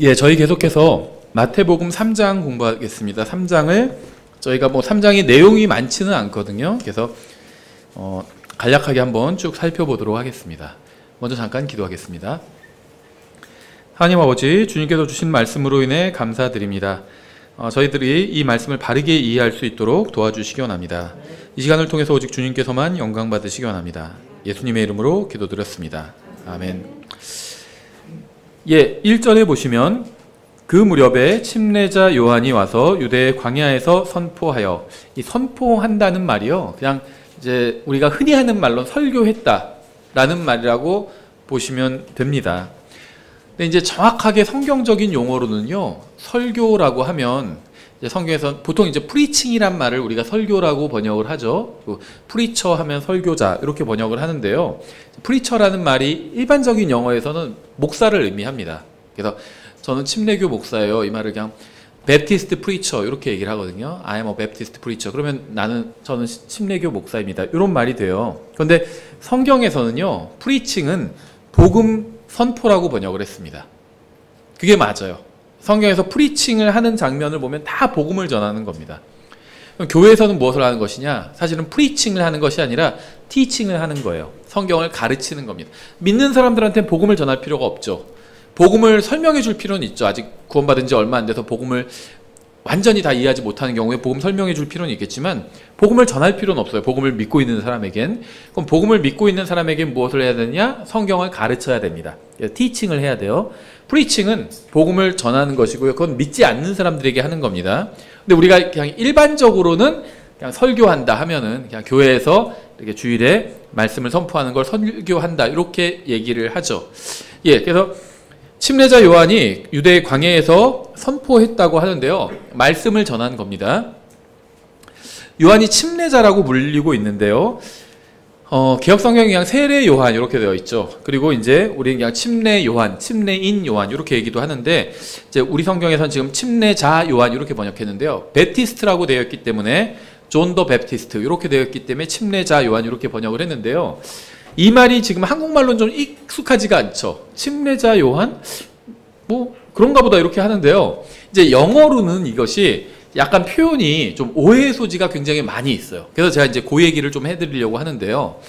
예, 저희 계속해서 마태복음 3장 공부하겠습니다. 3장을 저희가 3장이 내용이 많지는 않거든요. 그래서 간략하게 한번 쭉 살펴보도록 하겠습니다. 먼저 잠깐 기도하겠습니다. 하나님 아버지, 주님께서 주신 말씀으로 인해 감사드립니다. 저희들이 이 말씀을 바르게 이해할 수 있도록 도와주시기 원합니다. 이 시간을 통해서 오직 주님께서만 영광 받으시기 원합니다. 예수님의 이름으로 기도드렸습니다. 아멘. 예, 1절에 보시면 그 무렵에 침례자 요한이 와서 유대 광야에서 선포하여, 이 선포한다는 말이요, 그냥 이제 우리가 흔히 하는 말로 설교했다라는 말이라고 보시면 됩니다. 근데 이제 정확하게 성경적인 용어로는요, 설교라고 하면 이제 성경에서 보통 이제 프리칭이란 말을 우리가 설교라고 번역을 하죠. 프리처 하면 설교자 이렇게 번역을 하는데요. 프리처라는 말이 일반적인 영어에서는 목사를 의미합니다. 그래서 저는 침례교 목사예요. 이 말을 그냥 베프티스트 프리처 이렇게 얘기를 하거든요. I am a Baptist preacher. 그러면 저는 침례교 목사입니다. 이런 말이 돼요. 그런데 성경에서는요, 프리칭은 복음 선포라고 번역을 했습니다. 그게 맞아요. 성경에서 프리칭을 하는 장면을 보면 다 복음을 전하는 겁니다. 그럼 교회에서는 무엇을 하는 것이냐? 사실은 프리칭을 하는 것이 아니라 티칭을 하는 거예요. 성경을 가르치는 겁니다. 믿는 사람들한테는 복음을 전할 필요가 없죠. 복음을 설명해 줄 필요는 있죠. 아직 구원받은 지 얼마 안 돼서 복음을 완전히 다 이해하지 못하는 경우에 복음 설명해 줄 필요는 있겠지만 복음을 전할 필요는 없어요. 복음을 믿고 있는 사람에겐. 그럼 복음을 믿고 있는 사람에겐 무엇을 해야 되느냐? 성경을 가르쳐야 됩니다. 티칭을 해야 돼요. 프리칭은 복음을 전하는 것이고요. 그건 믿지 않는 사람들에게 하는 겁니다. 근데 우리가 그냥 일반적으로는 그냥 설교한다 하면은 그냥 교회에서 이렇게 주일에 말씀을 선포하는 걸 설교한다 이렇게 얘기를 하죠. 예, 그래서 침례자 요한이 유대 광야에서 선포했다고 하는데요, 말씀을 전한 겁니다. 요한이 침례자라고 불리고 있는데요, 개혁성경이 그냥 세례 요한 이렇게 되어 있죠. 그리고 이제 우리는 그냥 침례 요한, 침례인 요한 이렇게 얘기도 하는데, 이제 우리 성경에서는 지금 침례자 요한 이렇게 번역했는데요, 베티스트라고 되어 있기 때문에 존 더 베프티스트 이렇게 되어 있기 때문에 침례자 요한 이렇게 번역을 했는데요, 이 말이 지금 한국말로는 좀 익숙하지가 않죠. 침례자 요한? 그런가 보다 이렇게 하는데요, 이제 영어로는 이것이 약간 표현이 좀 오해의 소지가 굉장히 많이 있어요. 그래서 제가 이제 그 얘기를 좀 해드리려고 하는데요,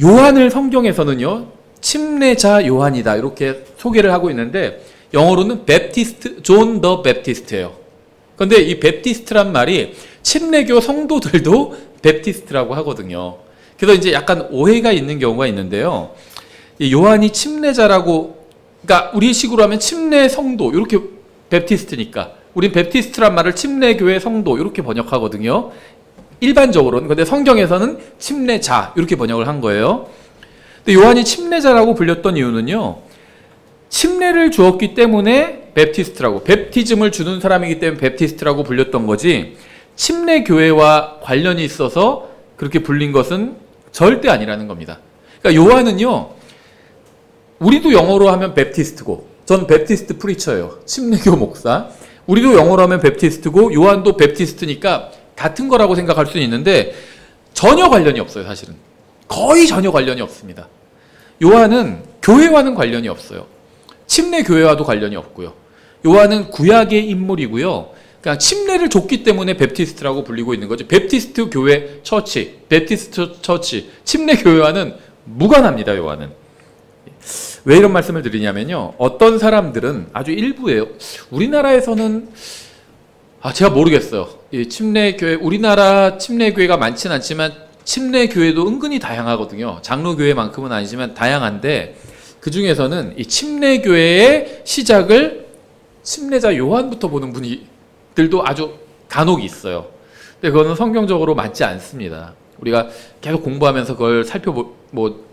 요한을 성경에서는요, 침례자 요한이다 이렇게 소개를 하고 있는데 영어로는 베프티스트, 존 더 베프티스트예요. 그런데 이 베프티스트란 말이 침례교 성도들도 베프티스트라고 하거든요. 그래서 이제 약간 오해가 있는 경우가 있는데요, 이 요한이 침례자라고, 그러니까 우리 식으로 하면 침례 성도 이렇게 베프티스트니까 우린 베프티스트란 말을 침례교회 성도 이렇게 번역하거든요, 일반적으로는. 근데 성경에서는 침례자 이렇게 번역을 한 거예요. 근데 요한이 침례자라고 불렸던 이유는요, 침례를 주었기 때문에 베프티스트라고, 베프티즘을 주는 사람이기 때문에 베프티스트라고 불렸던 거지, 침례교회와 관련이 있어서 그렇게 불린 것은 절대 아니라는 겁니다. 그러니까 요한은요, 우리도 영어로 하면 베프티스트고, 전 베프티스트 프리처예요. 침례교 목사. 우리도 영어로 하면 베프티스트고 요한도 베프티스트니까 같은 거라고 생각할 수는 있는데 전혀 관련이 없어요. 사실은 거의 전혀 관련이 없습니다. 요한은 교회와는 관련이 없어요. 침례교회와도 관련이 없고요. 요한은 구약의 인물이고요, 그냥 침례를 줬기 때문에 베프티스트라고 불리고 있는 거죠. 베프티스트 교회 처치, 베프티스트 처치, 침례교회와는 무관합니다. 요한은. 왜 이런 말씀을 드리냐면요, 어떤 사람들은, 아주 일부예요, 우리나라에서는 제가 모르겠어요. 이 침례교회, 우리나라 침례교회가 많지는 않지만 침례교회도 은근히 다양하거든요. 장로교회만큼은 아니지만 다양한데, 그 중에서는 이 침례교회의 시작을 침례자 요한부터 보는 분들도 아주 간혹 있어요. 근데 그거는 성경적으로 맞지 않습니다. 우리가 계속 공부하면서 그걸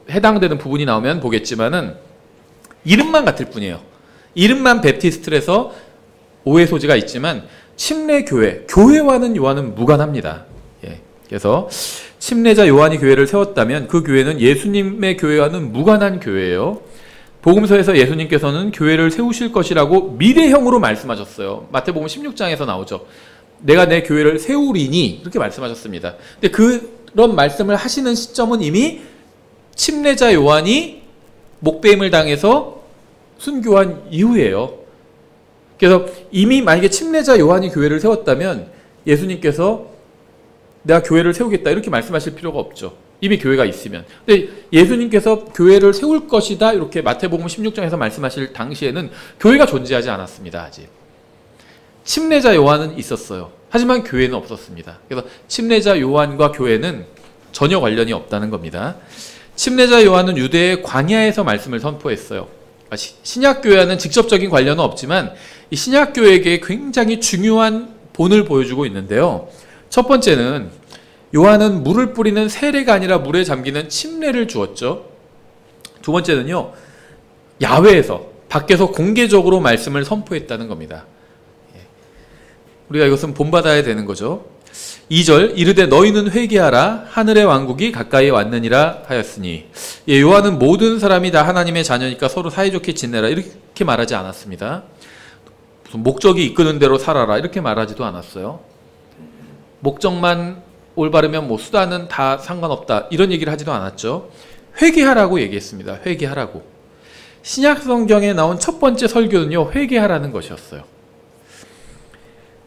해당되는 부분이 나오면 보겠지만은 이름만 같을 뿐이에요. 이름만 베프티스트라서 오해 소지가 있지만 침례교회, 교회와는 요한은 무관합니다. 예. 그래서 침례자 요한이 교회를 세웠다면 그 교회는 예수님의 교회와는 무관한 교회예요. 복음서에서 예수님께서는 교회를 세우실 것이라고 미래형으로 말씀하셨어요. 마태복음 16장에서 나오죠. 내가 내 교회를 세우리니 이렇게 말씀하셨습니다. 근데 그런 말씀을 하시는 시점은 이미 침례자 요한이 목배임을 당해서 순교한 이후예요. 그래서 이미 만약에 침례자 요한이 교회를 세웠다면 예수님께서 내가 교회를 세우겠다 이렇게 말씀하실 필요가 없죠. 이미 교회가 있으면. 근데 예수님께서 교회를 세울 것이다 이렇게 마태복음 16장에서 말씀하실 당시에는 교회가 존재하지 않았습니다. 아직. 침례자 요한은 있었어요. 하지만 교회는 없었습니다. 그래서 침례자 요한과 교회는 전혀 관련이 없다는 겁니다. 침례자 요한은 유대의 광야에서 말씀을 선포했어요. 신약교회와는 직접적인 관련은 없지만 이 신약교회에게 굉장히 중요한 본을 보여주고 있는데요. 첫 번째는 요한은 물을 뿌리는 세례가 아니라 물에 잠기는 침례를 주었죠. 두 번째는요, 야외에서 밖에서 공개적으로 말씀을 선포했다는 겁니다. 우리가 이것은 본받아야 되는 거죠. 2절 이르되 너희는 회개하라 하늘의 왕국이 가까이 왔느니라 하였으니, 요한은 모든 사람이 다 하나님의 자녀니까 서로 사이좋게 지내라 이렇게 말하지 않았습니다. 무슨 목적이 이끄는 대로 살아라 이렇게 말하지도 않았어요. 목적만 올바르면 뭐 수단은 다 상관없다 이런 얘기를 하지도 않았죠. 회개하라고 얘기했습니다. 회개하라고. 신약 성경에 나온 첫 번째 설교는요, 회개하라는 것이었어요.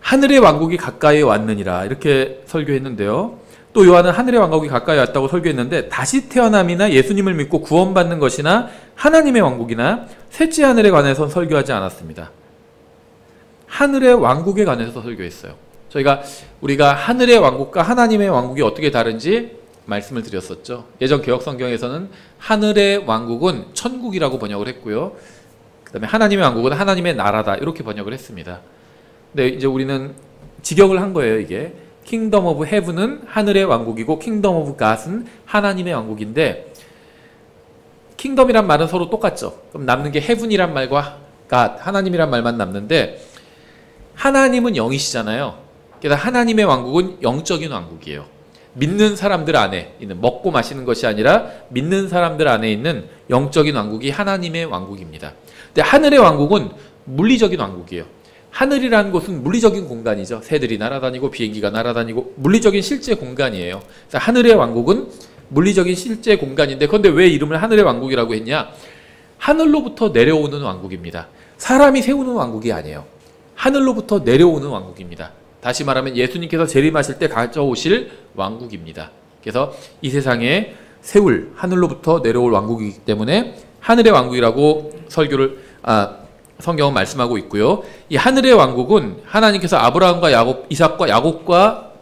하늘의 왕국이 가까이 왔느니라 이렇게 설교했는데요. 또 요한은 하늘의 왕국이 가까이 왔다고 설교했는데 다시 태어남이나 예수님을 믿고 구원받는 것이나 하나님의 왕국이나 셋째 하늘에 관해서는 설교하지 않았습니다. 하늘의 왕국에 관해서 설교했어요. 우리가 하늘의 왕국과 하나님의 왕국이 어떻게 다른지 말씀을 드렸었죠. 예전 개혁 성경에서는 하늘의 왕국은 천국이라고 번역을 했고요. 그 다음에 하나님의 왕국은 하나님의 나라다 이렇게 번역을 했습니다. 근데 이제 우리는 직역을 한 거예요. 이게 Kingdom of Heaven은 하늘의 왕국이고 Kingdom of God은 하나님의 왕국인데, 킹덤이란 말은 서로 똑같죠. 그럼 남는 게 Heaven이란 말과 God, 하나님이란 말만 남는데, 하나님은 영이시잖아요. 그래서 하나님의 왕국은 영적인 왕국이에요. 믿는 사람들 안에 있는, 먹고 마시는 것이 아니라 믿는 사람들 안에 있는 영적인 왕국이 하나님의 왕국입니다. 근데 하늘의 왕국은 물리적인 왕국이에요. 하늘이라는 곳은 물리적인 공간이죠. 새들이 날아다니고 비행기가 날아다니고 물리적인 실제 공간이에요. 그래서 하늘의 왕국은 물리적인 실제 공간인데, 그런데 왜 이름을 하늘의 왕국이라고 했냐? 하늘로부터 내려오는 왕국입니다. 사람이 세우는 왕국이 아니에요. 하늘로부터 내려오는 왕국입니다. 다시 말하면 예수님께서 재림하실 때 가져오실 왕국입니다. 그래서 이 세상에 세울 하늘로부터 내려올 왕국이기 때문에 하늘의 왕국이라고 성경은 말씀하고 있고요. 이 하늘의 왕국은 하나님께서 아브라함과 야곱, 이삭과 야곱과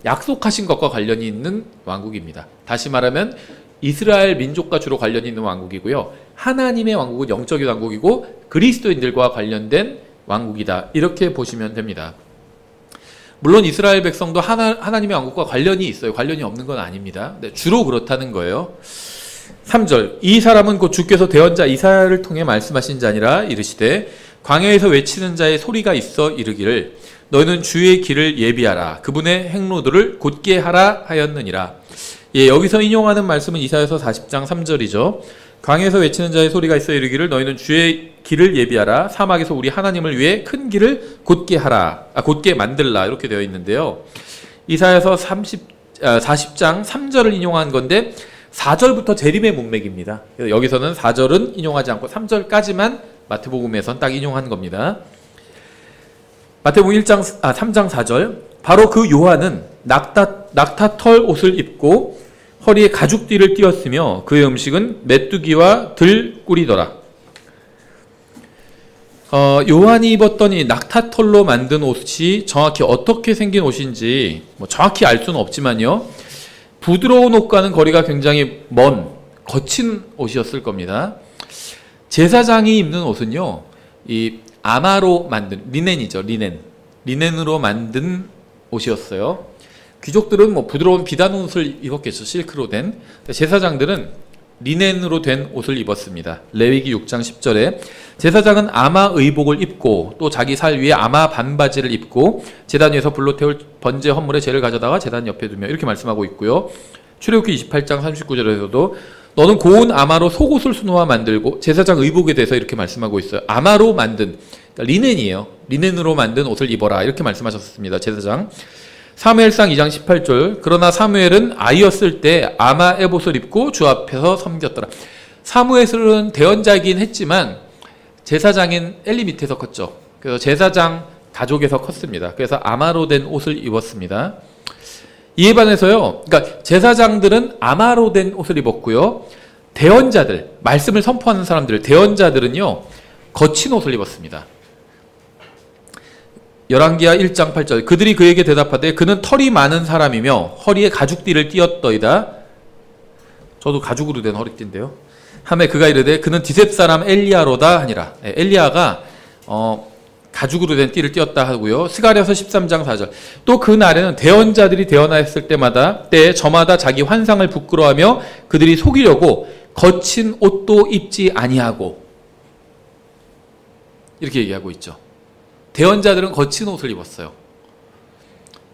약속하신 것과 관련이 있는 왕국입니다. 다시 말하면 이스라엘 민족과 주로 관련이 있는 왕국이고요. 하나님의 왕국은 영적인 왕국이고 그리스도인들과 관련된 왕국이다. 이렇게 보시면 됩니다. 물론 이스라엘 백성도 하나님의 왕국과 관련이 있어요. 관련이 없는 건 아닙니다. 근데 주로 그렇다는 거예요. 3절 이 사람은 곧 주께서 대언자 이사야를 통해 말씀하신 자니라 이르시되 광야에서 외치는 자의 소리가 있어 이르기를 너희는 주의 길을 예비하라 그분의 행로들을 곧게 하라 하였느니라. 여기서 인용하는 말씀은 이사야서 40장 3절이죠. 광야에서 외치는 자의 소리가 있어 이르기를 너희는 주의 길을 예비하라 사막에서 우리 하나님을 위해 큰 길을 곧게 하라 곧게 만들라 이렇게 되어 있는데요. 이사야서 40장 3절을 인용한 건데 4절부터 재림의 문맥입니다. 그래서 여기서는 4절은 인용하지 않고 3절까지만 마태복음에선 딱 인용한 겁니다. 마태복음 3장 4절 바로 그 요한은 낙타털 옷을 입고 허리에 가죽띠를 띄었으며 그의 음식은 메뚜기와 들꿀이더라. 요한이 입었던 이 낙타털로 만든 옷이 정확히 어떻게 생긴 옷인지 정확히 알 수는 없지만요. 부드러운 옷과는 거리가 굉장히 먼 거친 옷이었을 겁니다. 제사장이 입는 옷은요, 이 아마로 만든 리넨이죠. 리넨으로 만든 옷이었어요. 귀족들은 부드러운 비단 옷을 입었겠죠. 실크로 된. 제사장들은 리넨으로 된 옷을 입었습니다. 레위기 6장 10절에 제사장은 아마 의복을 입고 또 자기 살 위에 아마 반바지를 입고 제단 위에서 불로 태울 번제 헌물에 재를 가져다가 제단 옆에 두며 이렇게 말씀하고 있고요. 출애굽기 28장 39절에서도 너는 고운 아마로 속옷을 수놓아 만들고 제사장 의복에 대해서 이렇게 말씀하고 있어요. 아마로 만든 그러니까 리넨이에요. 리넨으로 만든 옷을 입어라 이렇게 말씀하셨습니다. 제사장. 사무엘상 2장 18절 그러나 사무엘은 아이였을 때 아마 에봇을 입고 주 앞에서 섬겼더라. 사무엘은 대언자이긴 했지만 제사장인 엘리 밑에서 컸죠. 그래서 제사장 가족에서 컸습니다. 그래서 아마로 된 옷을 입었습니다. 이에 반해서요, 그러니까 제사장들은 아마로 된 옷을 입었고요, 대언자들, 말씀을 선포하는 사람들, 대언자들은요 거친 옷을 입었습니다. 열왕기하 1장 8절, 그들이 그에게 대답하되 그는 털이 많은 사람이며 허리에 가죽띠를 띠었더이다. 저도 가죽으로 된 허리띠인데요. 하매 그가 이르되 그는 디셉 사람 엘리야로다 하니라. 엘리야가 가죽으로 된 띠를 띠었다 하고요. 스가랴서 13장 4절, 또 그 날에는 대언자들이 대언하였을 때에 저마다 자기 환상을 부끄러워하며 그들이 속이려고 거친 옷도 입지 아니하고, 이렇게 얘기하고 있죠. 대언자들은 거친 옷을 입었어요.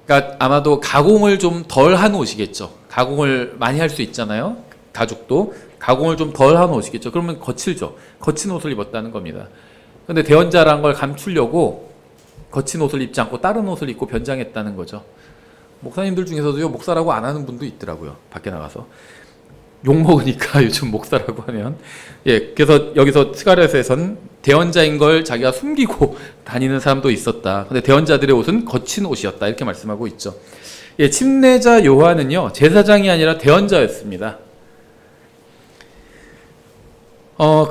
그러니까 아마도 가공을 좀 덜한 옷이겠죠. 가공을 많이 할 수 있잖아요. 가죽도 가공을 좀 덜한 옷이겠죠. 그러면 거칠죠. 거친 옷을 입었다는 겁니다. 그런데 대언자라는 걸 감추려고 거친 옷을 입지 않고 다른 옷을 입고 변장했다는 거죠. 목사님들 중에서도요, 목사라고 안 하는 분도 있더라고요. 밖에 나가서 욕먹으니까 요즘 목사라고 하면. 예, 그래서 여기서 스가랴서에서는 대언자인 걸 자기가 숨기고 다니는 사람도 있었다. 근데 대언자들의 옷은 거친 옷이었다, 이렇게 말씀하고 있죠. 예, 침례자 요한은요 제사장이 아니라 대언자였습니다.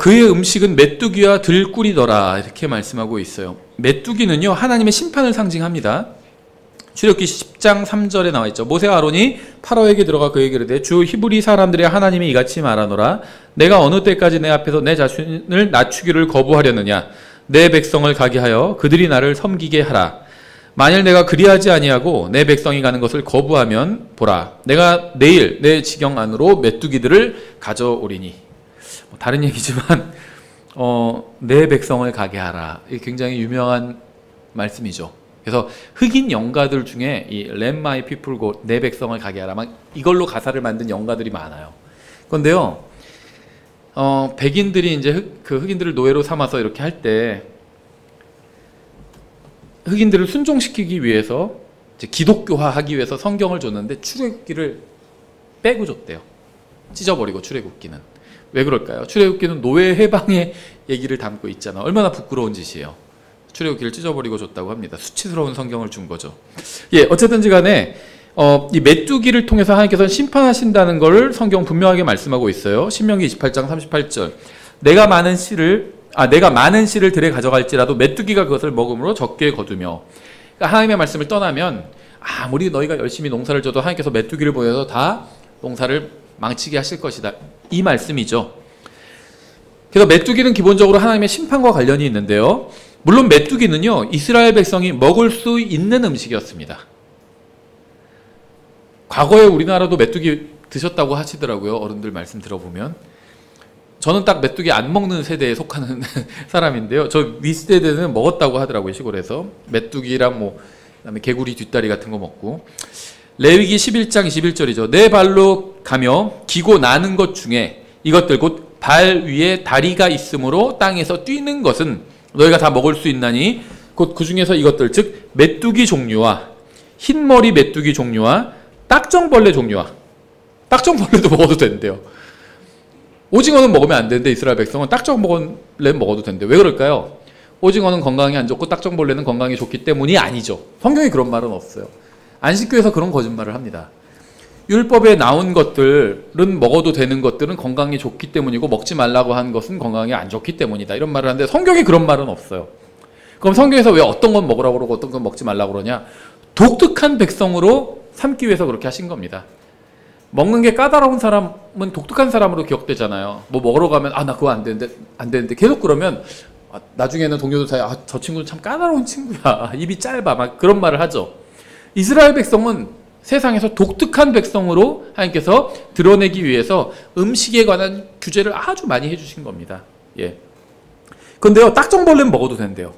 그의 음식은 메뚜기와 들꿀이더라, 이렇게 말씀하고 있어요. 메뚜기는요 하나님의 심판을 상징합니다. 출애굽기 10장 3절에 나와 있죠. 모세와 아론이 파라오에게 들어가 그에게 이르되 주 히브리 사람들의 하나님이 이같이 말하노라. 내가 어느 때까지 내 앞에서 내 자신을 낮추기를 거부하려느냐. 내 백성을 가게 하여 그들이 나를 섬기게 하라. 만일 내가 그리하지 아니하고 내 백성이 가는 것을 거부하면 보라, 내가 내일 내 지경 안으로 메뚜기들을 가져오리니. 다른 얘기지만 내 백성을 가게 하라, 이게 굉장히 유명한 말씀이죠. 그래서 흑인 영가들 중에 이 Let my people go, 내 백성을 가게 하라, 막 이걸로 가사를 만든 영가들이 많아요. 그런데요, 백인들이 이제 흑인들을 노예로 삼아서 이렇게 할 때 흑인들을 순종시키기 위해서 이제 기독교화하기 위해서 성경을 줬는데 출애굽기를 빼고 줬대요. 찢어버리고. 출애굽기는 왜 그럴까요? 출애굽기는 노예 해방의 얘기를 담고 있잖아. 얼마나 부끄러운 짓이에요. 출애굽기를 찢어버리고 줬다고 합니다. 수치스러운 성경을 준 거죠. 예, 어쨌든지 간에 이 메뚜기를 통해서 하나님께서 심판하신다는 것을 성경 분명하게 말씀하고 있어요. 신명기 28장 38절. 내가 많은 씨를 들에 가져갈지라도 메뚜기가 그것을 먹음으로 적게 거두며. 그러니까 하나님의 말씀을 떠나면 아무리 너희가 열심히 농사를 져도 하나님께서 메뚜기를 보여서 다 농사를 망치게 하실 것이다, 이 말씀이죠. 그래서 메뚜기는 기본적으로 하나님의 심판과 관련이 있는데요, 물론 메뚜기는요 이스라엘 백성이 먹을 수 있는 음식이었습니다. 과거에 우리나라도 메뚜기 드셨다고 하시더라고요. 어른들 말씀 들어보면. 저는 딱 메뚜기 안 먹는 세대에 속하는 사람인데요, 저 윗세대는 먹었다고 하더라고요. 시골에서 메뚜기랑 그다음에 개구리 뒷다리 같은 거 먹고. 레위기 11장 21절이죠. 내 발로 가며 기고 나는 것 중에 이것들 곧 발 위에 다리가 있으므로 땅에서 뛰는 것은 너희가 다 먹을 수 있나니 곧 그 중에서 이것들 즉 메뚜기 종류와 흰머리 메뚜기 종류와 딱정벌레 종류와. 딱정벌레도 먹어도 된대요. 오징어는 먹으면 안 되는데 이스라엘 백성은 딱정벌레는 먹어도 된대요. 왜 그럴까요? 오징어는 건강에 안 좋고 딱정벌레는 건강에 좋기 때문이 아니죠. 성경에 그런 말은 없어요. 안식교에서 그런 거짓말을 합니다. 율법에 나온 것들은 먹어도 되는 것들은 건강에 좋기 때문이고 먹지 말라고 한 것은 건강에 안 좋기 때문이다, 이런 말을 하는데 성경에 그런 말은 없어요. 그럼 성경에서 왜 어떤 건 먹으라고 그러고 어떤 건 먹지 말라고 그러냐? 독특한 백성으로 삼기 위해서 그렇게 하신 겁니다. 먹는 게 까다로운 사람은 독특한 사람으로 기억되잖아요. 뭐 먹으러 가면 나 그거 안 되는데 계속 그러면 나중에는 동료들 사이에 저 친구는 참 까다로운 친구야, 입이 짧아, 막 그런 말을 하죠. 이스라엘 백성은 세상에서 독특한 백성으로 하나님께서 드러내기 위해서 음식에 관한 규제를 아주 많이 해주신 겁니다. 예. 근데요, 딱정벌레는 먹어도 된대요.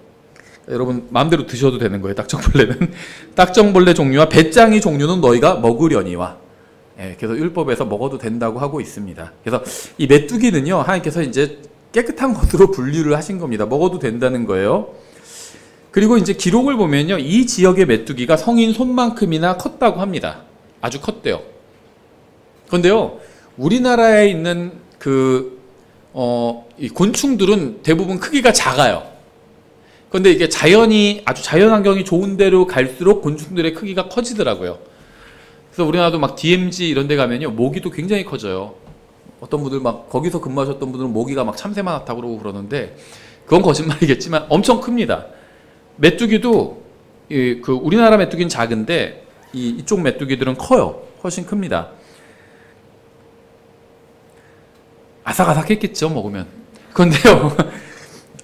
여러분 마음대로 드셔도 되는 거예요. 딱정벌레는. 딱정벌레 종류와 배짱이 종류는 너희가 먹으려니와. 예, 그래서 율법에서 먹어도 된다고 하고 있습니다. 그래서 이 메뚜기는요, 하나님께서 이제 깨끗한 것으로 분류를 하신 겁니다. 먹어도 된다는 거예요. 그리고 이제 기록을 보면요, 이 지역의 메뚜기가 성인 손만큼이나 컸다고 합니다. 아주 컸대요. 그런데요, 우리나라에 있는 그 이 곤충들은 대부분 크기가 작아요. 그런데 이게 아주 자연 환경이 좋은 데로 갈수록 곤충들의 크기가 커지더라고요. 그래서 우리나라도 막 DMZ 이런 데 가면요, 모기도 굉장히 커져요. 어떤 분들 막 거기서 근무하셨던 분들은 모기가 막 참새 많다고 그러고 그러는데, 그건 거짓말이겠지만 엄청 큽니다. 메뚜기도 우리나라 메뚜기는 작은데 이쪽 메뚜기들은 커요. 훨씬 큽니다. 아삭아삭했겠죠, 먹으면. 그런데요,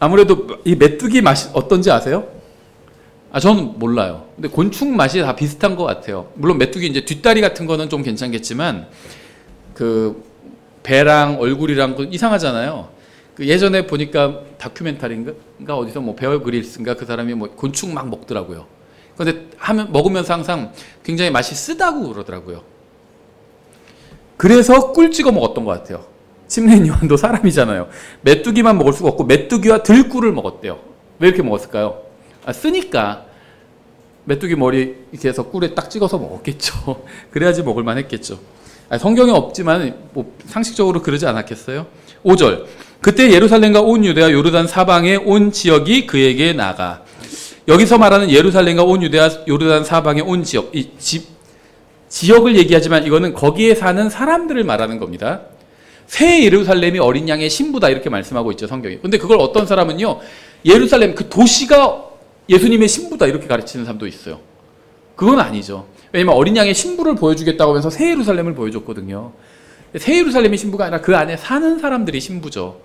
아무래도 이 메뚜기 맛이 어떤지 아세요? 저는 몰라요. 근데 곤충 맛이 다 비슷한 것 같아요. 물론 메뚜기 이제 뒷다리 같은 거는 좀 괜찮겠지만, 그 배랑 얼굴이랑 이상하잖아요. 그 예전에 보니까 다큐멘터리인가 어디서 뭐 베어 그릴스인가 그 사람이 뭐 곤충 막 먹더라고요. 그런데 먹으면서 항상 굉장히 맛이 쓰다고 그러더라고요. 그래서 꿀 찍어 먹었던 것 같아요. 침례인 요한도 사람이잖아요. 메뚜기만 먹을 수가 없고 메뚜기와 들꿀을 먹었대요. 왜 이렇게 먹었을까요? 쓰니까. 메뚜기 머리 이렇게 해서 꿀에 딱 찍어서 먹었겠죠. 그래야지 먹을만 했겠죠. 성경에 없지만 뭐 상식적으로 그러지 않았겠어요? 5절. 그때 예루살렘과 온 유대와 요르단 사방의 온 지역이 그에게 나가. 여기서 말하는 예루살렘과 온 유대와 요르단 사방의 온 지역, 지역을 얘기하지만 이거는 거기에 사는 사람들을 말하는 겁니다. 새 예루살렘이 어린 양의 신부다 이렇게 말씀하고 있죠, 성경이. 근데 그걸 어떤 사람은요, 예루살렘 그 도시가 예수님의 신부다 이렇게 가르치는 사람도 있어요. 그건 아니죠. 왜냐면 어린 양의 신부를 보여주겠다고 하면서 새 예루살렘을 보여줬거든요. 새 예루살렘이 신부가 아니라 그 안에 사는 사람들이 신부죠.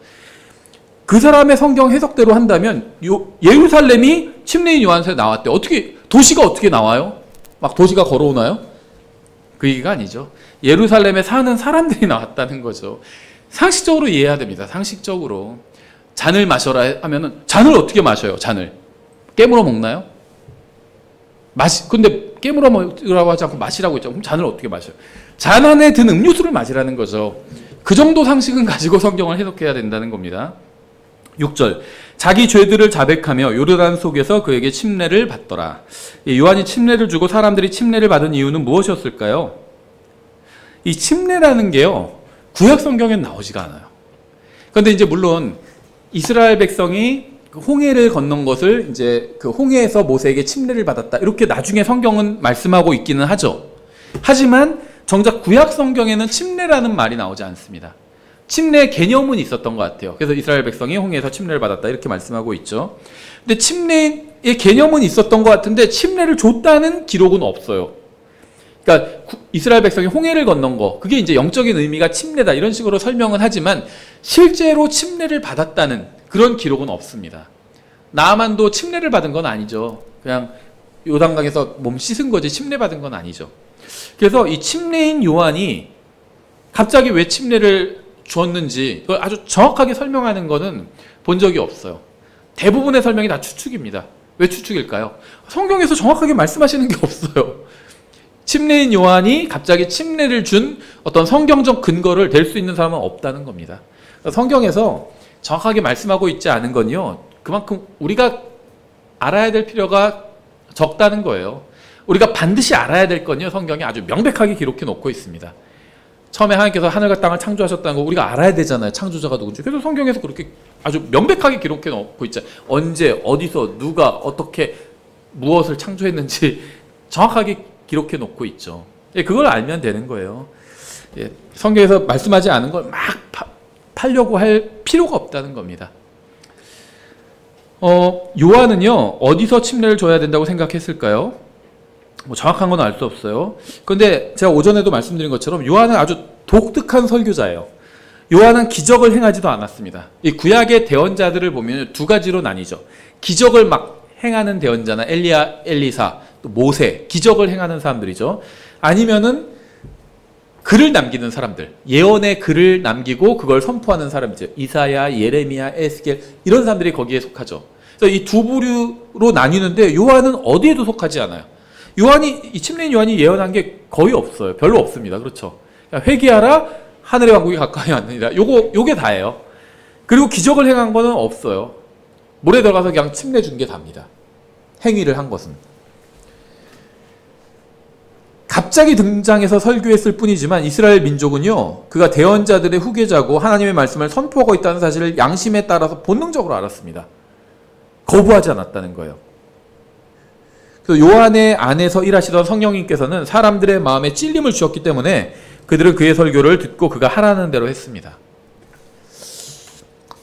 그 사람의 성경 해석대로 한다면 예루살렘이 침례인 요한서에 나왔대. 도시가 어떻게 나와요? 막 도시가 걸어오나요? 그 얘기가 아니죠. 예루살렘에 사는 사람들이 나왔다는 거죠. 상식적으로 이해해야 됩니다. 상식적으로. 잔을 마셔라 하면은 잔을 어떻게 마셔요? 잔을 깨물어 먹나요? 근데 깨물어 먹으라고 하지 않고 마시라고 했죠. 그럼 잔을 어떻게 마셔요? 잔 안에 든 음료수를 마시라는 거죠. 그 정도 상식은 가지고 성경을 해석해야 된다는 겁니다. 6절. 자기 죄들을 자백하며 요르단 속에서 그에게 침례를 받더라. 요한이 침례를 주고 사람들이 침례를 받은 이유는 무엇이었을까요? 이 침례라는 게요, 구약 성경엔 나오지가 않아요. 그런데 이제 물론 이스라엘 백성이 홍해를 건넌 것을 이제 그 홍해에서 모세에게 침례를 받았다, 이렇게 나중에 성경은 말씀하고 있기는 하죠. 하지만 정작 구약 성경에는 침례라는 말이 나오지 않습니다. 침례의 개념은 있었던 것 같아요. 그래서 이스라엘 백성이 홍해에서 침례를 받았다 이렇게 말씀하고 있죠. 근데 침례의 개념은 있었던 것 같은데 침례를 줬다는 기록은 없어요. 그러니까 이스라엘 백성이 홍해를 건넌 거, 그게 이제 영적인 의미가 침례다 이런 식으로 설명은 하지만 실제로 침례를 받았다는 그런 기록은 없습니다. 나아만도 침례를 받은 건 아니죠. 그냥 요단강에서 몸 씻은 거지 침례 받은 건 아니죠. 그래서 이 침례인 요한이 갑자기 왜 침례를 주었는지 그걸 아주 정확하게 설명하는 거는 본 적이 없어요. 대부분의 설명이 다 추측입니다. 왜 추측일까요? 성경에서 정확하게 말씀하시는 게 없어요. 침례인 요한이 갑자기 침례를 준 어떤 성경적 근거를 댈 수 있는 사람은 없다는 겁니다. 성경에서 정확하게 말씀하고 있지 않은 건요, 그만큼 우리가 알아야 될 필요가 적다는 거예요. 우리가 반드시 알아야 될 건요, 성경이 아주 명백하게 기록해 놓고 있습니다. 처음에 하나님께서 하늘과 땅을 창조하셨다는 거 우리가 알아야 되잖아요. 창조자가 누군지. 그래서 성경에서 그렇게 아주 명백하게 기록해 놓고 있죠. 언제, 어디서, 누가, 어떻게, 무엇을 창조했는지 정확하게 기록해 놓고 있죠. 그걸 알면 되는 거예요. 성경에서 말씀하지 않은 걸 막 팔려고 할 필요가 없다는 겁니다. 요한은요, 어디서 침례를 줘야 된다고 생각했을까요? 뭐 정확한 건 알 수 없어요. 그런데 제가 오전에도 말씀드린 것처럼 요한은 아주 독특한 설교자예요. 요한은 기적을 행하지도 않았습니다. 이 구약의 대언자들을 보면 두 가지로 나뉘죠. 기적을 막 행하는 대언자나 엘리야, 엘리사, 또 모세, 기적을 행하는 사람들이죠. 아니면은 글을 남기는 사람들, 예언의 글을 남기고 그걸 선포하는 사람이죠. 이사야, 예레미야, 에스겔 이런 사람들이 거기에 속하죠. 그래서 이 두 부류로 나뉘는데 요한은 어디에도 속하지 않아요. 이 침례인 요한이 예언한 게 거의 없어요. 별로 없습니다. 그렇죠. 회개하라, 하늘의 왕국이 가까이 왔느니라. 요게 다예요. 그리고 기적을 행한 거는 없어요. 물에 들어가서 그냥 침례 준 게 답니다. 행위를 한 것은. 갑자기 등장해서 설교했을 뿐이지만 이스라엘 민족은요, 그가 대언자들의 후계자고 하나님의 말씀을 선포하고 있다는 사실을 양심에 따라서 본능적으로 알았습니다. 거부하지 않았다는 거예요. 그래서 요한의 안에서 일하시던 성령님께서는 사람들의 마음에 찔림을 주셨기 때문에 그들은 그의 설교를 듣고 그가 하라는 대로 했습니다.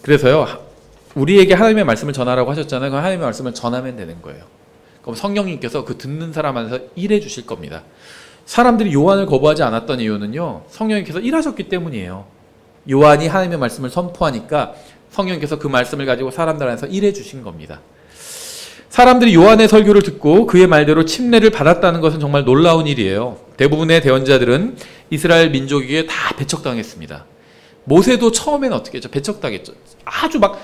그래서요, 우리에게 하나님의 말씀을 전하라고 하셨잖아요. 그럼 하나님의 말씀을 전하면 되는 거예요. 그럼 성령님께서 그 듣는 사람 안에서 일해 주실 겁니다. 사람들이 요한을 거부하지 않았던 이유는요, 성령님께서 일하셨기 때문이에요. 요한이 하나님의 말씀을 선포하니까 성령님께서 그 말씀을 가지고 사람들 안에서 일해 주신 겁니다. 사람들이 요한의 설교를 듣고 그의 말대로 침례를 받았다는 것은 정말 놀라운 일이에요. 대부분의 대언자들은 이스라엘 민족에게 다 배척당했습니다. 모세도 처음에는 어떻게 했죠? 배척당했죠. 아주 막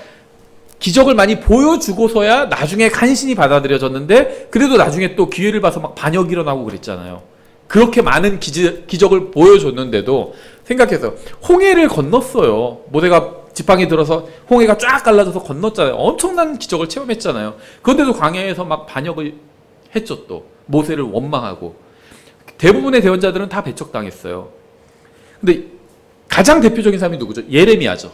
기적을 많이 보여주고서야 나중에 간신히 받아들여졌는데, 그래도 나중에 또 기회를 봐서 막 반역이 일어나고 그랬잖아요. 그렇게 많은 기적을 보여줬는데도, 생각해서 홍해를 건넜어요. 모세가 지팡이 들어서 홍해가 쫙 갈라져서 건넜잖아요. 엄청난 기적을 체험했잖아요. 그런데도 광야에서 막 반역을 했죠. 또 모세를 원망하고. 대부분의 대언자들은 다 배척당했어요. 근데 가장 대표적인 사람이 누구죠? 예레미야죠.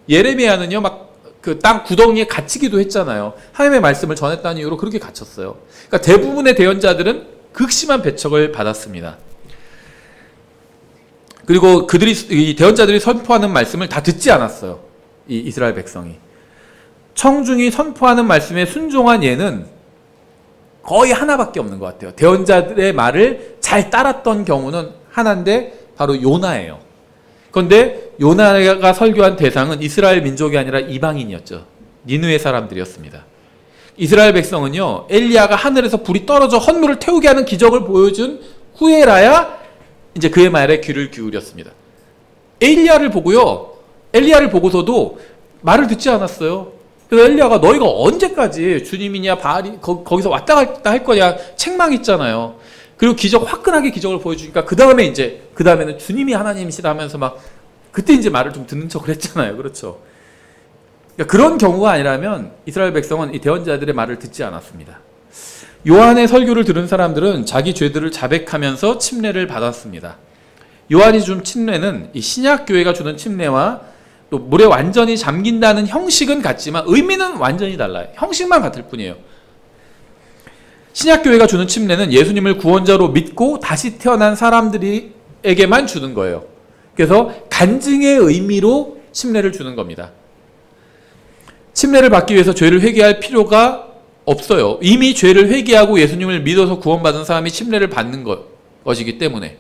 예레미야는요, 막 그 땅 구덩이에 갇히기도 했잖아요. 하나님의 말씀을 전했다는 이유로 그렇게 갇혔어요. 그러니까 대부분의 대언자들은 극심한 배척을 받았습니다. 그리고 이 대언자들이 선포하는 말씀을 다 듣지 않았어요. 이 이스라엘 백성이. 청중이 선포하는 말씀에 순종한 예는 거의 하나밖에 없는 것 같아요. 대언자들의 말을 잘 따랐던 경우는 하나인데 바로 요나예요. 그런데 요나가 설교한 대상은 이스라엘 민족이 아니라 이방인이었죠. 니느웨 사람들이었습니다. 이스라엘 백성은요, 엘리야가 하늘에서 불이 떨어져 헌물을 태우게 하는 기적을 보여준 후에라야 이제 그의 말에 귀를 기울였습니다. 엘리야를 보고서도 말을 듣지 않았어요. 그래서 엘리야가 너희가 언제까지 주님이냐 바알이 거기서 왔다 갔다 할 거냐 책망했잖아요. 그리고 화끈하게 기적을 보여주니까 그 다음에는 주님이 하나님이시다 하면서 막 그때 이제 말을 좀 듣는 척을 했잖아요. 그렇죠. 그러니까 그런 경우가 아니라면 이스라엘 백성은 이 대언자들의 말을 듣지 않았습니다. 요한의 설교를 들은 사람들은 자기 죄들을 자백하면서 침례를 받았습니다. 요한이 준 침례는 이 신약교회가 주는 침례와 또 물에 완전히 잠긴다는 형식은 같지만 의미는 완전히 달라요. 형식만 같을 뿐이에요. 신약교회가 주는 침례는 예수님을 구원자로 믿고 다시 태어난 사람들에게만 주는 거예요. 그래서 간증의 의미로 침례를 주는 겁니다. 침례를 받기 위해서 죄를 회개할 필요가 없어요. 이미 죄를 회개하고 예수님을 믿어서 구원받은 사람이 침례를 받는 것이기 때문에.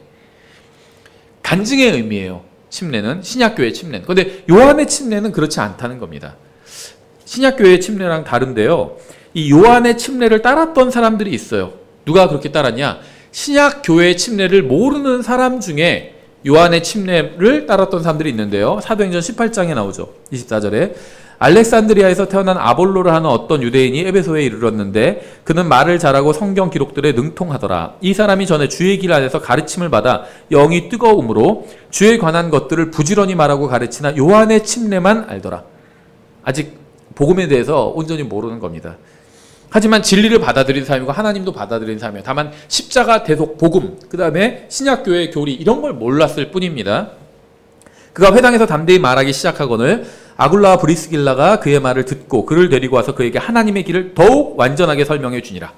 간증의 의미예요. 침례는, 신약교회의 침례는. 그런데 요한의 침례는 그렇지 않다는 겁니다. 신약교회의 침례랑 다른데요, 이 요한의 침례를 따랐던 사람들이 있어요. 누가 그렇게 따랐냐? 신약교회의 침례를 모르는 사람 중에 요한의 침례를 따랐던 사람들이 있는데요. 사도행전 18장에 나오죠. 24절에 알렉산드리아에서 태어난 아볼로를 하는 어떤 유대인이 에베소에 이르렀는데 그는 말을 잘하고 성경 기록들에 능통하더라. 이 사람이 전에 주의 길 안에서 가르침을 받아 영이 뜨거움으로 주에 관한 것들을 부지런히 말하고 가르치나 요한의 침례만 알더라. 아직 복음에 대해서 온전히 모르는 겁니다. 하지만 진리를 받아들인 사람이고 하나님도 받아들인 사람이에요. 다만 십자가, 대속, 복음, 그 다음에 신약교회의 교리 이런 걸 몰랐을 뿐입니다. 그가 회당에서 담대히 말하기 시작하거늘 아굴라와 브리스길라가 그의 말을 듣고 그를 데리고 와서 그에게 하나님의 길을 더욱 완전하게 설명해 주니라.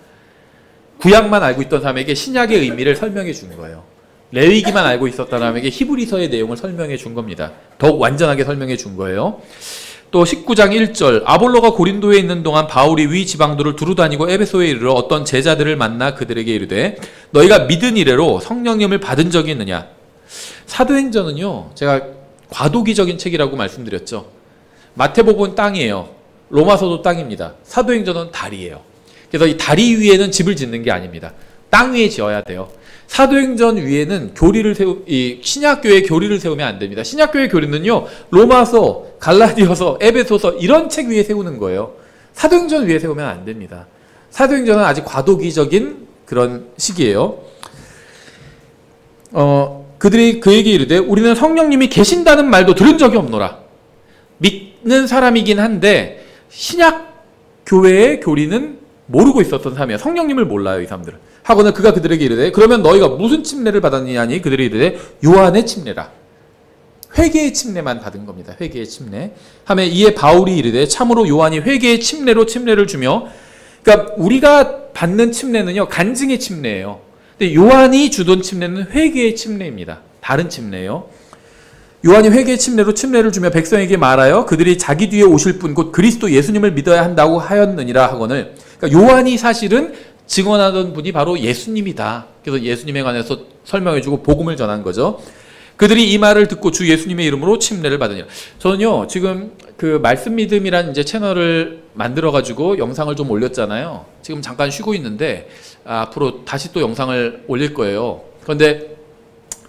구약만 알고 있던 사람에게 신약의 의미를 설명해 주는 거예요. 레위기만 알고 있었던 사람에게 히브리서의 내용을 설명해 준 겁니다. 더욱 완전하게 설명해 준 거예요. 또 19장 1절 아볼로가 고린도에 있는 동안 바울이 위 지방도를 두루다니고 에베소에 이르러 어떤 제자들을 만나 그들에게 이르되 너희가 믿은 이래로 성령님을 받은 적이 있느냐. 사도행전은요, 제가 과도기적인 책이라고 말씀드렸죠. 마태복음은 땅이에요. 로마서도 땅입니다. 사도행전은 다리예요. 그래서 이 다리 위에는 집을 짓는 게 아닙니다. 땅 위에 지어야 돼요. 사도행전 위에는 이 신약교회의 교리를 세우면 안 됩니다. 신약교회의 교리는요, 로마서, 갈라디아서, 에베소서 이런 책 위에 세우는 거예요. 사도행전 위에 세우면 안 됩니다. 사도행전은 아직 과도기적인 그런 시기예요. 그들이 그에게 이르되 우리는 성령님이 계신다는 말도 들은 적이 없노라. 믿는 사람이긴 한데 신약교회의 교리는 모르고 있었던 사람이에요. 성령님을 몰라요, 이 사람들은. 하고는 그가 그들에게 이르되 그러면 너희가 무슨 침례를 받았느냐 하니 그들이 이르되 요한의 침례라. 회개의 침례만 받은 겁니다. 회개의 침례. 하며 이에 바울이 이르되 참으로 요한이 회개의 침례로 침례를 주며, 그러니까 우리가 받는 침례는요 간증의 침례예요. 근데 요한이 주던 침례는 회개의 침례입니다. 다른 침례예요. 요한이 회개의 침례로 침례를 주며 백성에게 말하여 그들이 자기 뒤에 오실 분 곧 그리스도 예수님을 믿어야 한다고 하였느니라 하거늘. 그러니까 요한이 사실은 증언하던 분이 바로 예수님이다. 그래서 예수님에 관해서 설명해주고 복음을 전한 거죠. 그들이 이 말을 듣고 주 예수님의 이름으로 침례를 받으니라. 저는요 지금 그 말씀 믿음이란 이제 채널을 만들어 가지고 영상을 좀 올렸잖아요. 지금 잠깐 쉬고 있는데 앞으로 다시 또 영상을 올릴 거예요. 그런데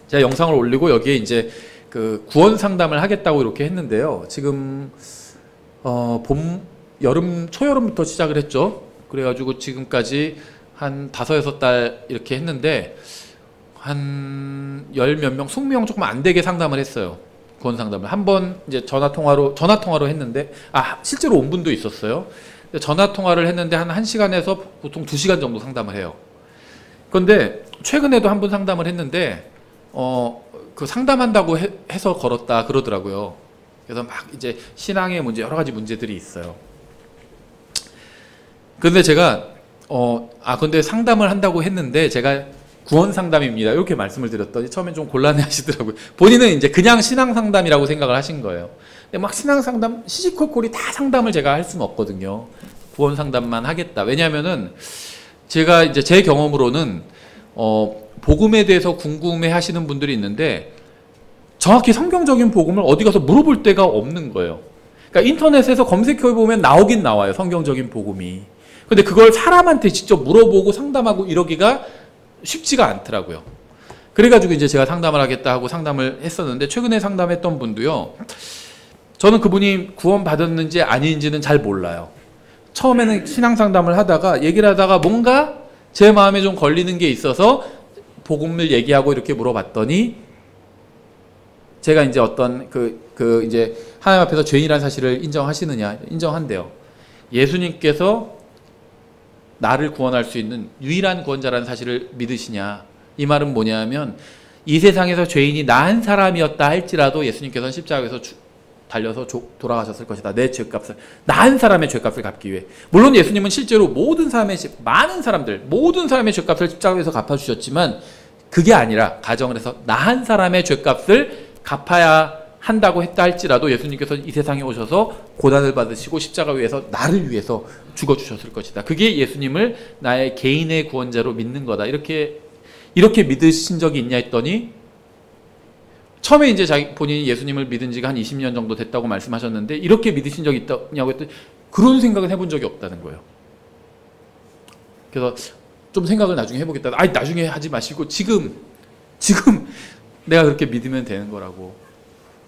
제가 영상을 올리고 여기에 이제 그 구원 상담을 하겠다고 이렇게 했는데요. 지금 여름 초여름부터 시작을 했죠. 그래가지고 지금까지 한 5-6달 이렇게 했는데 한 10몇 명, 20명 조금 안 되게 상담을 했어요. 구원 상담을. 한 번 이제 전화 통화로 했는데, 실제로 온 분도 있었어요. 전화 통화를 했는데 한 1시간에서 보통 2시간 정도 상담을 해요. 그런데 최근에도 한 번 상담을 했는데, 그 상담한다고 해서 걸었다 그러더라고요. 그래서 막 이제 신앙의 문제, 여러 가지 문제들이 있어요. 그런데 제가, 근데 상담을 한다고 했는데 제가 구원 상담입니다. 이렇게 말씀을 드렸더니 처음엔 좀 곤란해 하시더라고요. 본인은 이제 그냥 신앙 상담이라고 생각을 하신 거예요. 근데 막 신앙 상담, 시시콜콜이 다 상담을 제가 할 수는 없거든요. 구원 상담만 하겠다. 왜냐하면은 제가 이제 제 경험으로는, 복음에 대해서 궁금해 하시는 분들이 있는데 정확히 성경적인 복음을 어디 가서 물어볼 데가 없는 거예요. 그러니까 인터넷에서 검색해 보면 나오긴 나와요. 성경적인 복음이. 근데 그걸 사람한테 직접 물어보고 상담하고 이러기가 쉽지가 않더라고요. 그래가지고 이제 제가 상담을 하겠다 하고 상담을 했었는데, 최근에 상담했던 분도요, 저는 그분이 구원 받았는지 아닌지는 잘 몰라요. 처음에는 신앙 상담을 하다가 얘기를 하다가 뭔가 제 마음에 좀 걸리는 게 있어서 복음을 얘기하고 이렇게 물어봤더니, 제가 이제 어떤 이제 하나님 앞에서 죄인이라는 사실을 인정하시느냐, 인정한대요. 예수님께서 나를 구원할 수 있는 유일한 구원자라는 사실을 믿으시냐. 이 말은 뭐냐면, 이 세상에서 죄인이 나 한 사람이었다 할지라도 예수님께서는 십자가에서 달려서 돌아가셨을 것이다. 내 죄값을, 나 한 사람의 죄값을 갚기 위해. 물론 예수님은 실제로 모든 사람의 죄값을 십자가에서 갚아주셨지만, 그게 아니라 가정을 해서 나 한 사람의 죄값을 갚아야 한다고 했다 할지라도 예수님께서 이 세상에 오셔서 고난을 받으시고 십자가 위에서 나를 위해서 죽어주셨을 것이다. 그게 예수님을 나의 개인의 구원자로 믿는 거다. 이렇게 믿으신 적이 있냐 했더니, 처음에 이제 본인이 예수님을 믿은 지가 한 20년 정도 됐다고 말씀하셨는데, 이렇게 믿으신 적이 있냐고 했더니 그런 생각은 해본 적이 없다는 거예요. 그래서 좀 생각을 나중에 해보겠다. 나중에 하지 마시고 지금 내가 그렇게 믿으면 되는 거라고.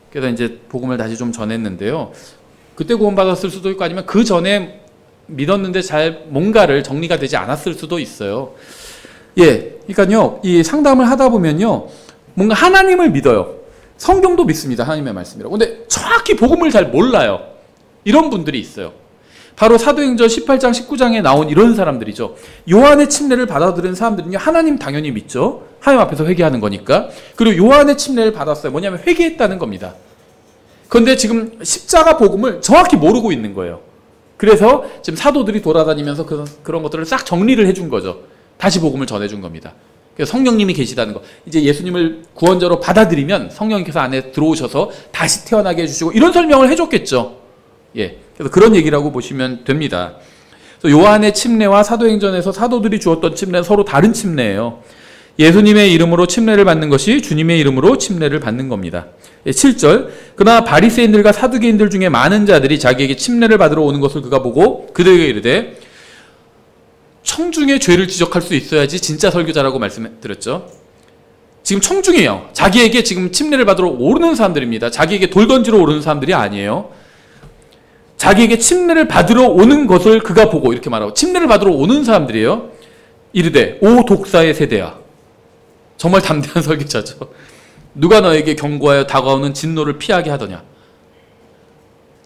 그래서 이제 복음을 다시 좀 전했는데요. 그때 구원받았을 수도 있고, 아니면 그 전에 믿었는데 잘 뭔가를 정리가 되지 않았을 수도 있어요. 그러니까요, 이 상담을 하다 보면요, 뭔가 하나님을 믿어요. 성경도 믿습니다. 하나님의 말씀이라고. 근데 정확히 복음을 잘 몰라요. 이런 분들이 있어요. 바로 사도행전 18장, 19장에 나온 이런 사람들이죠. 요한의 침례를 받아들인 사람들은요, 하나님 당연히 믿죠. 하나님 앞에서 회개하는 거니까. 그리고 요한의 침례를 받았어요. 뭐냐면 회개했다는 겁니다. 그런데 지금 십자가 복음을 정확히 모르고 있는 거예요. 그래서 지금 사도들이 돌아다니면서 그런 것들을 싹 정리를 해준 거죠. 다시 복음을 전해준 겁니다. 그래서 성령님이 계시다는 거. 이제 예수님을 구원자로 받아들이면 성령님께서 안에 들어오셔서 다시 태어나게 해주시고, 이런 설명을 해줬겠죠. 그래서 그런 얘기라고 보시면 됩니다. 그래서 요한의 침례와 사도행전에서 사도들이 주었던 침례는 서로 다른 침례예요. 예수님의 이름으로 침례를 받는 것이 주님의 이름으로 침례를 받는 겁니다. 7절, 그러나 바리새인들과 사두개인들 중에 많은 자들이 자기에게 침례를 받으러 오는 것을 그가 보고 그들에게 이르되, 청중의 죄를 지적할 수 있어야지 진짜 설교자라고 말씀드렸죠. 지금 청중이에요. 자기에게 지금 침례를 받으러 오르는 사람들입니다. 자기에게 돌 던지러 오르는 사람들이 아니에요. 자기에게 침례를 받으러 오는 것을 그가 보고, 이렇게 말하고, 침례를 받으러 오는 사람들이에요. 이르되 오 독사의 세대야. 정말 담대한 설교자죠. 누가 너에게 경고하여 다가오는 진노를 피하게 하더냐.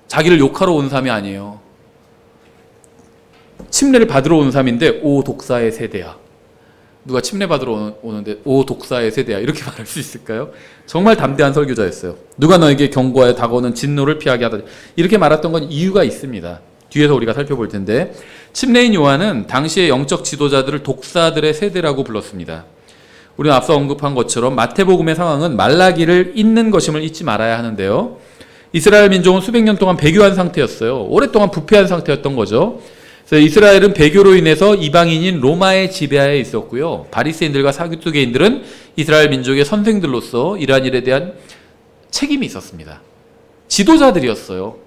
자기를 욕하러 온 사람이 아니에요. 침례를 받으러 온 사람인데 오 독사의 세대야. 누가 침례받으러 오는데 오 독사의 세대야 이렇게 말할 수 있을까요? 정말 담대한 설교자였어요. 누가 너에게 경고하여 다가오는 진노를 피하게 하다 이렇게 말했던 건 이유가 있습니다. 뒤에서 우리가 살펴볼 텐데 침례인 요한은 당시의 영적 지도자들을 독사들의 세대라고 불렀습니다. 우리는 앞서 언급한 것처럼 마태복음의 상황은 말라기를 잇는 것임을 잊지 말아야 하는데요. 이스라엘 민족은 수백 년 동안 배교한 상태였어요. 오랫동안 부패한 상태였던 거죠. 그래서 이스라엘은 배교로 인해서 이방인인 로마의 지배하에 있었고요. 바리새인들과 사두개인들은 이스라엘 민족의 선생들로서 이러한 일에 대한 책임이 있었습니다. 지도자들이었어요.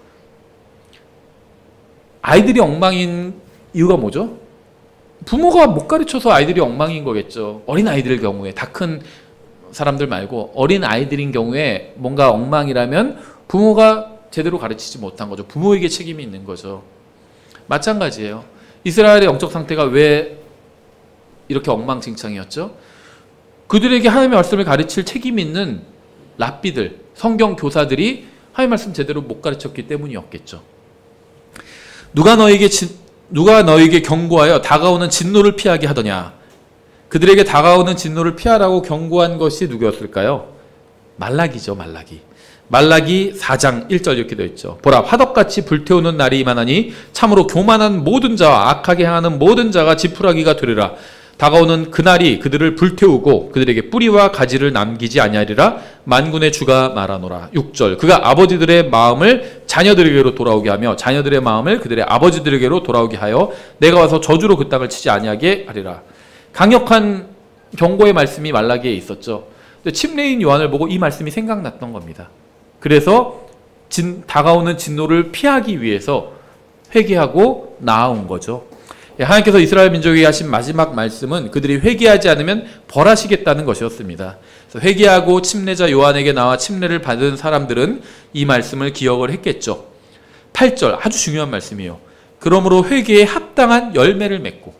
아이들이 엉망인 이유가 뭐죠? 부모가 못 가르쳐서 아이들이 엉망인 거겠죠. 어린 아이들 경우에, 다 큰 사람들 말고 어린 아이들인 경우에 뭔가 엉망이라면 부모가 제대로 가르치지 못한 거죠. 부모에게 책임이 있는 거죠. 마찬가지예요. 이스라엘의 영적 상태가 왜 이렇게 엉망진창이었죠? 그들에게 하나님의 말씀을 가르칠 책임 있는 랍비들, 성경 교사들이 하나님의 말씀 제대로 못 가르쳤기 때문이었겠죠. 누가 너에게 경고하여 다가오는 진노를 피하게 하더냐? 그들에게 다가오는 진노를 피하라고 경고한 것이 누구였을까요? 말라기죠, 말라기. 말라기 4장 1절 이렇게 되어 있죠. 보라, 화덕같이 불태우는 날이 임하나니 참으로 교만한 모든 자와 악하게 행하는 모든 자가 지푸라기가 되리라. 다가오는 그날이 그들을 불태우고 그들에게 뿌리와 가지를 남기지 아니하리라. 만군의 주가 말하노라. 6절 그가 아버지들의 마음을 자녀들에게로 돌아오게 하며 자녀들의 마음을 그들의 아버지들에게로 돌아오게 하여 내가 와서 저주로 그 땅을 치지 아니하게 하리라. 강력한 경고의 말씀이 말라기에 있었죠. 근데 침례인 요한을 보고 이 말씀이 생각났던 겁니다. 그래서 다가오는 진노를 피하기 위해서 회개하고 나아온 거죠. 하나님께서 이스라엘 민족에게 하신 마지막 말씀은 그들이 회개하지 않으면 벌하시겠다는 것이었습니다. 그래서 회개하고 침례자 요한에게 나와 침례를 받은 사람들은 이 말씀을 기억을 했겠죠. 8절 아주 중요한 말씀이에요. 그러므로 회개에 합당한 열매를 맺고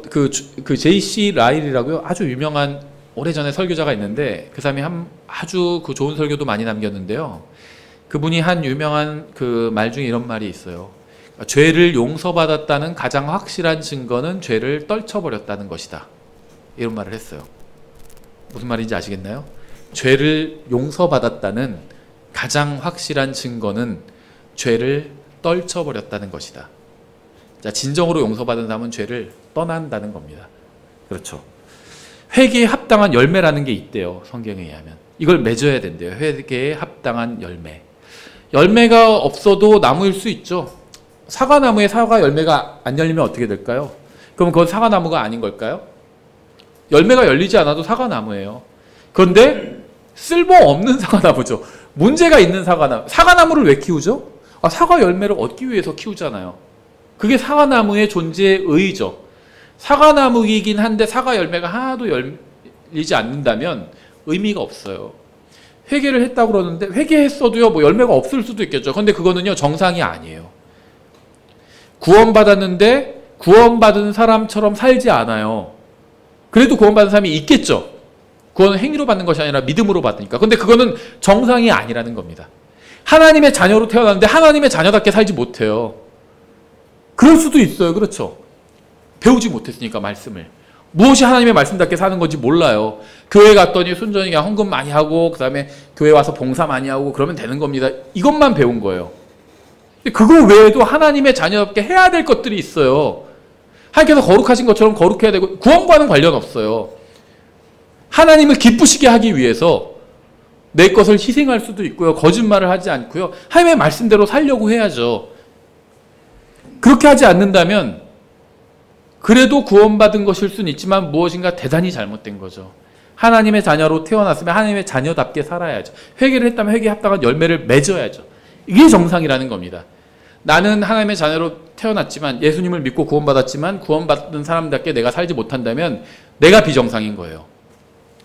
그 J.C. 라일이라고요. 아주 유명한 오래전에 설교자가 있는데 그 사람이 아주 그 좋은 설교도 많이 남겼는데요. 그분이 한 유명한 그 말 중에 이런 말이 있어요. 죄를 용서받았다는 가장 확실한 증거는 죄를 떨쳐버렸다는 것이다. 이런 말을 했어요. 무슨 말인지 아시겠나요? 죄를 용서받았다는 가장 확실한 증거는 죄를 떨쳐버렸다는 것이다. 자, 진정으로 용서받은 사람은 죄를 떠난다는 겁니다. 그렇죠. 회개에 합당한 열매라는 게 있대요. 성경에 의하면. 이걸 맺어야 된대요. 회개에 합당한 열매. 열매가 없어도 나무일 수 있죠. 사과나무에 사과 열매가 안 열리면 어떻게 될까요? 그럼 그건 사과나무가 아닌 걸까요? 열매가 열리지 않아도 사과나무예요. 그런데 쓸모없는 사과나무죠. 문제가 있는 사과나무. 사과나무를 왜 키우죠? 사과 열매를 얻기 위해서 키우잖아요. 그게 사과나무의 존재의 의의죠. 사과나무이긴 한데 사과 열매가 하나도 열리지 않는다면 의미가 없어요. 회개를 했다고 그러는데 회개했어도요 뭐 열매가 없을 수도 있겠죠. 그런데 그거는요 정상이 아니에요. 구원받았는데 구원받은 사람처럼 살지 않아요. 그래도 구원받은 사람이 있겠죠. 구원은 행위로 받는 것이 아니라 믿음으로 받으니까. 근데 그거는 정상이 아니라는 겁니다. 하나님의 자녀로 태어났는데 하나님의 자녀답게 살지 못해요. 그럴 수도 있어요. 그렇죠. 배우지 못했으니까 말씀을. 무엇이 하나님의 말씀답게 사는 건지 몰라요. 교회 갔더니 순전히 그냥 헌금 많이 하고 그 다음에 교회 와서 봉사 많이 하고 그러면 되는 겁니다. 이것만 배운 거예요. 그거 외에도 하나님의 자녀답게 해야 될 것들이 있어요. 하나님께서 거룩하신 것처럼 거룩해야 되고 구원과는 관련 없어요. 하나님을 기쁘시게 하기 위해서 내 것을 희생할 수도 있고요. 거짓말을 하지 않고요. 하나님의 말씀대로 살려고 해야죠. 그렇게 하지 않는다면 그래도 구원받은 것일 수는 있지만 무엇인가 대단히 잘못된 거죠. 하나님의 자녀로 태어났으면 하나님의 자녀답게 살아야죠. 회개를 했다면 회개에 합당한 열매를 맺어야죠. 이게 정상이라는 겁니다. 나는 하나님의 자녀로 태어났지만 예수님을 믿고 구원받았지만 구원받은 사람답게 내가 살지 못한다면 내가 비정상인 거예요.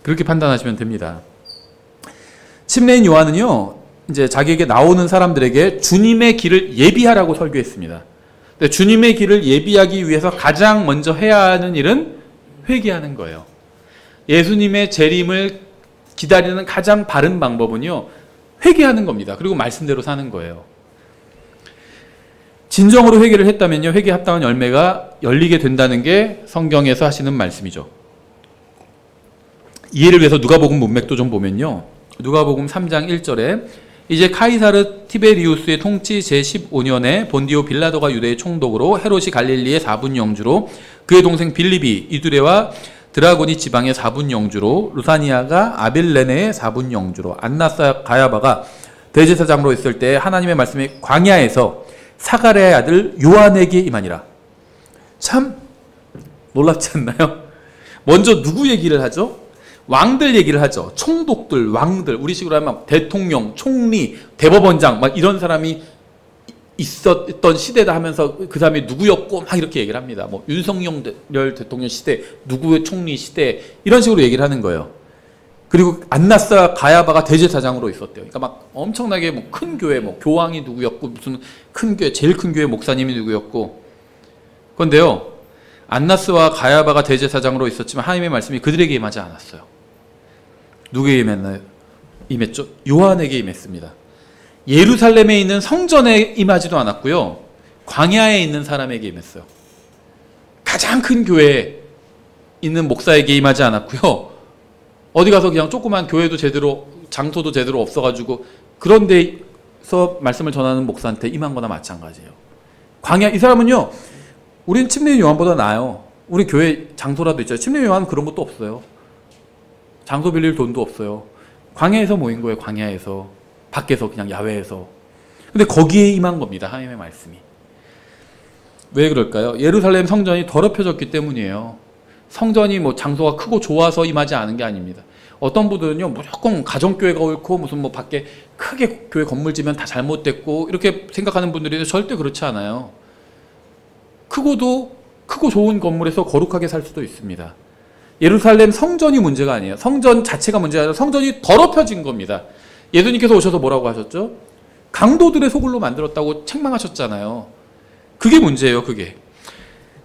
그렇게 판단하시면 됩니다. 침례인 요한은요, 이제 자기에게 나오는 사람들에게 주님의 길을 예비하라고 설교했습니다. 근데 주님의 길을 예비하기 위해서 가장 먼저 해야 하는 일은 회개하는 거예요. 예수님의 재림을 기다리는 가장 바른 방법은요, 회개하는 겁니다. 그리고 말씀대로 사는 거예요. 진정으로 회개를 했다면요, 회개에 합당한 열매가 열리게 된다는 게 성경에서 하시는 말씀이죠. 이해를 위해서 누가복음 문맥도 좀 보면요, 누가복음 3장 1절에 이제 카이사르 티베리우스의 통치 제15년에 본디오 빌라도가 유대의 총독으로, 헤롯이 갈릴리의 4분 영주로, 그의 동생 빌립이 이두레와 드라고니 지방의 4분 영주로, 루사니아가 아빌레네의 4분 영주로, 안나스와 가야바가 대제사장으로 있을 때 하나님의 말씀이 광야에서 사가랴의 아들 요한에게 임하니라. 참 놀랍지 않나요? 먼저 누구 얘기를 하죠? 왕들 얘기를 하죠. 총독들, 왕들, 우리식으로 하면 대통령, 총리, 대법원장 막 이런 사람이 있었던 시대다 하면서 그 사람이 누구였고 막 이렇게 얘기를 합니다. 뭐 윤석열 대통령 시대, 누구의 총리 시대, 이런 식으로 얘기를 하는 거예요. 그리고 안나스와 가야바가 대제사장으로 있었대요. 그러니까 막 엄청나게 뭐 큰 교회, 뭐 교황이 누구였고, 무슨 큰 교회, 제일 큰 교회 목사님이 누구였고. 그런데요, 안나스와 가야바가 대제사장으로 있었지만 하나님의 말씀이 그들에게 임하지 않았어요. 누구에게 임했나요? 임했죠? 요한에게 임했습니다. 예루살렘에 있는 성전에 임하지도 않았고요, 광야에 있는 사람에게 임했어요. 가장 큰 교회에 있는 목사에게 임하지 않았고요, 어디 가서 그냥 조그만 교회도 제대로, 장소도 제대로 없어가지고 그런 데서 말씀을 전하는 목사한테 임한 거나 마찬가지예요. 광야, 이 사람은요, 우린 침례 요한보다 나아요. 우리 교회 장소라도 있잖아요. 침례 요한은 그런 것도 없어요. 장소 빌릴 돈도 없어요. 광야에서 모인 거예요. 광야에서, 밖에서, 그냥 야외에서. 근데 거기에 임한 겁니다, 하나님의 말씀이. 왜 그럴까요? 예루살렘 성전이 더럽혀졌기 때문이에요. 성전이 뭐 장소가 크고 좋아서 임하지 않은 게 아닙니다. 어떤 분들은요, 무조건 가정교회가 옳고 무슨 뭐 밖에 크게 교회 건물 지면 다 잘못됐고 이렇게 생각하는 분들이 절대 그렇지 않아요. 크고 좋은 건물에서 거룩하게 살 수도 있습니다. 예루살렘 성전이 문제가 아니에요. 성전 자체가 문제가 아니라 성전이 더럽혀진 겁니다. 예수님께서 오셔서 뭐라고 하셨죠? 강도들의 소굴로 만들었다고 책망하셨잖아요. 그게 문제예요, 그게.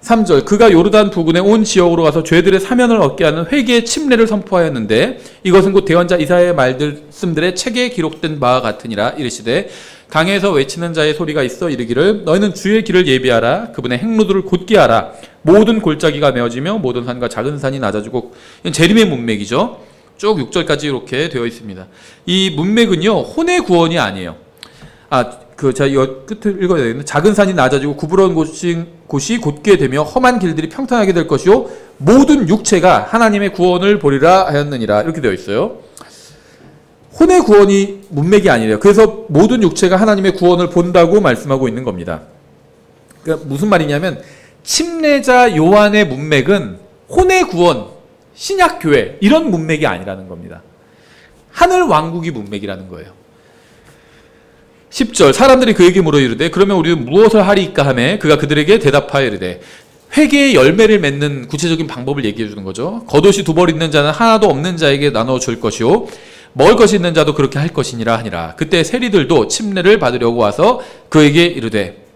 3절, 그가 요르단 부근의 온 지역으로 가서 죄들의 사면을 얻게 하는 회개의 침례를 선포하였는데 이것은 곧 대언자 이사야의 말씀들의 책에 기록된 바와 같으니라. 이르시되 강에서 외치는 자의 소리가 있어 이르기를 너희는 주의 길을 예비하라. 그분의 행로들을 곧게 하라. 모든 골짜기가 메어지며 모든 산과 작은 산이 낮아지고. 이건 재림의 문맥이죠. 쭉 6절까지 이렇게 되어 있습니다. 이 문맥은요, 혼의 구원이 아니에요. 제가 이 끝을 읽어야 되겠네. 작은 산이 낮아지고 구부러운 곳이 곧게 되며 험한 길들이 평탄하게 될 것이요 모든 육체가 하나님의 구원을 보리라 하였느니라. 이렇게 되어 있어요. 혼의 구원이 문맥이 아니래요. 그래서 모든 육체가 하나님의 구원을 본다고 말씀하고 있는 겁니다. 그러니까 무슨 말이냐면, 침례자 요한의 문맥은 혼의 구원, 신약교회 이런 문맥이 아니라는 겁니다. 하늘 왕국이 문맥이라는 거예요. 10절, 사람들이 그에게 물어 이르되 그러면 우리는 무엇을 하리이까 하매 그가 그들에게 대답하여 이르되, 회개의 열매를 맺는 구체적인 방법을 얘기해 주는 거죠. 겉옷이 두 벌 있는 자는 하나도 없는 자에게 나눠 줄 것이요 먹을 것이 있는 자도 그렇게 할 것이니라 하니라. 그때 세리들도 침례를 받으려고 와서 그에게 이르되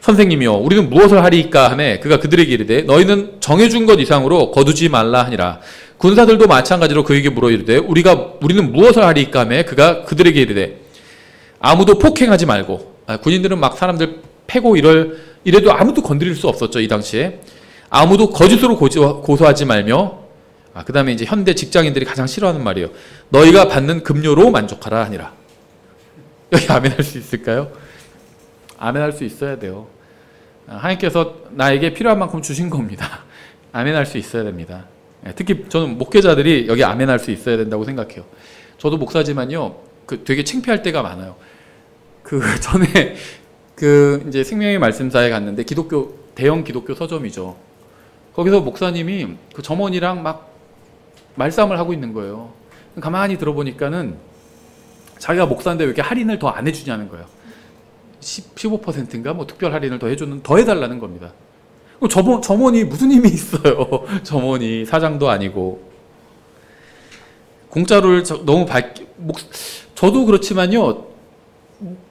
선생님이여 우리는 무엇을 하리이까 하매 그가 그들에게 이르되 너희는 정해준 것 이상으로 거두지 말라 하니라. 군사들도 마찬가지로 그에게 물어 이르되 우리는 무엇을 하리이까 하매 그가 그들에게 이르되 아무도 폭행하지 말고. 군인들은 막 사람들 패고 이래도 아무도 건드릴 수 없었죠, 이 당시에. 아무도 거짓으로 고소하지 말며. 그 다음에 이제 현대 직장인들이 가장 싫어하는 말이에요. 너희가 받는 급료로 만족하라 하니라. 여기 아멘할 수 있을까요? 아멘할 수 있어야 돼요. 하나님께서 나에게 필요한 만큼 주신 겁니다. 아멘할 수 있어야 됩니다. 특히 저는 목회자들이 여기 아멘할 수 있어야 된다고 생각해요. 저도 목사지만요, 되게 창피할 때가 많아요. 전에 이제 생명의 말씀사에 갔는데 대형 기독교 서점이죠. 거기서 목사님이 그 점원이랑 막 말싸움을 하고 있는 거예요. 가만히 들어보니까는 자기가 목사인데 왜 이렇게 할인을 더 안 해주냐는 거예요. 15%인가 뭐 특별 할인을 더 해달라는 겁니다. 점원이 무슨 힘이 있어요. 점원이 사장도 아니고. 공짜로를 너무 저도 그렇지만요,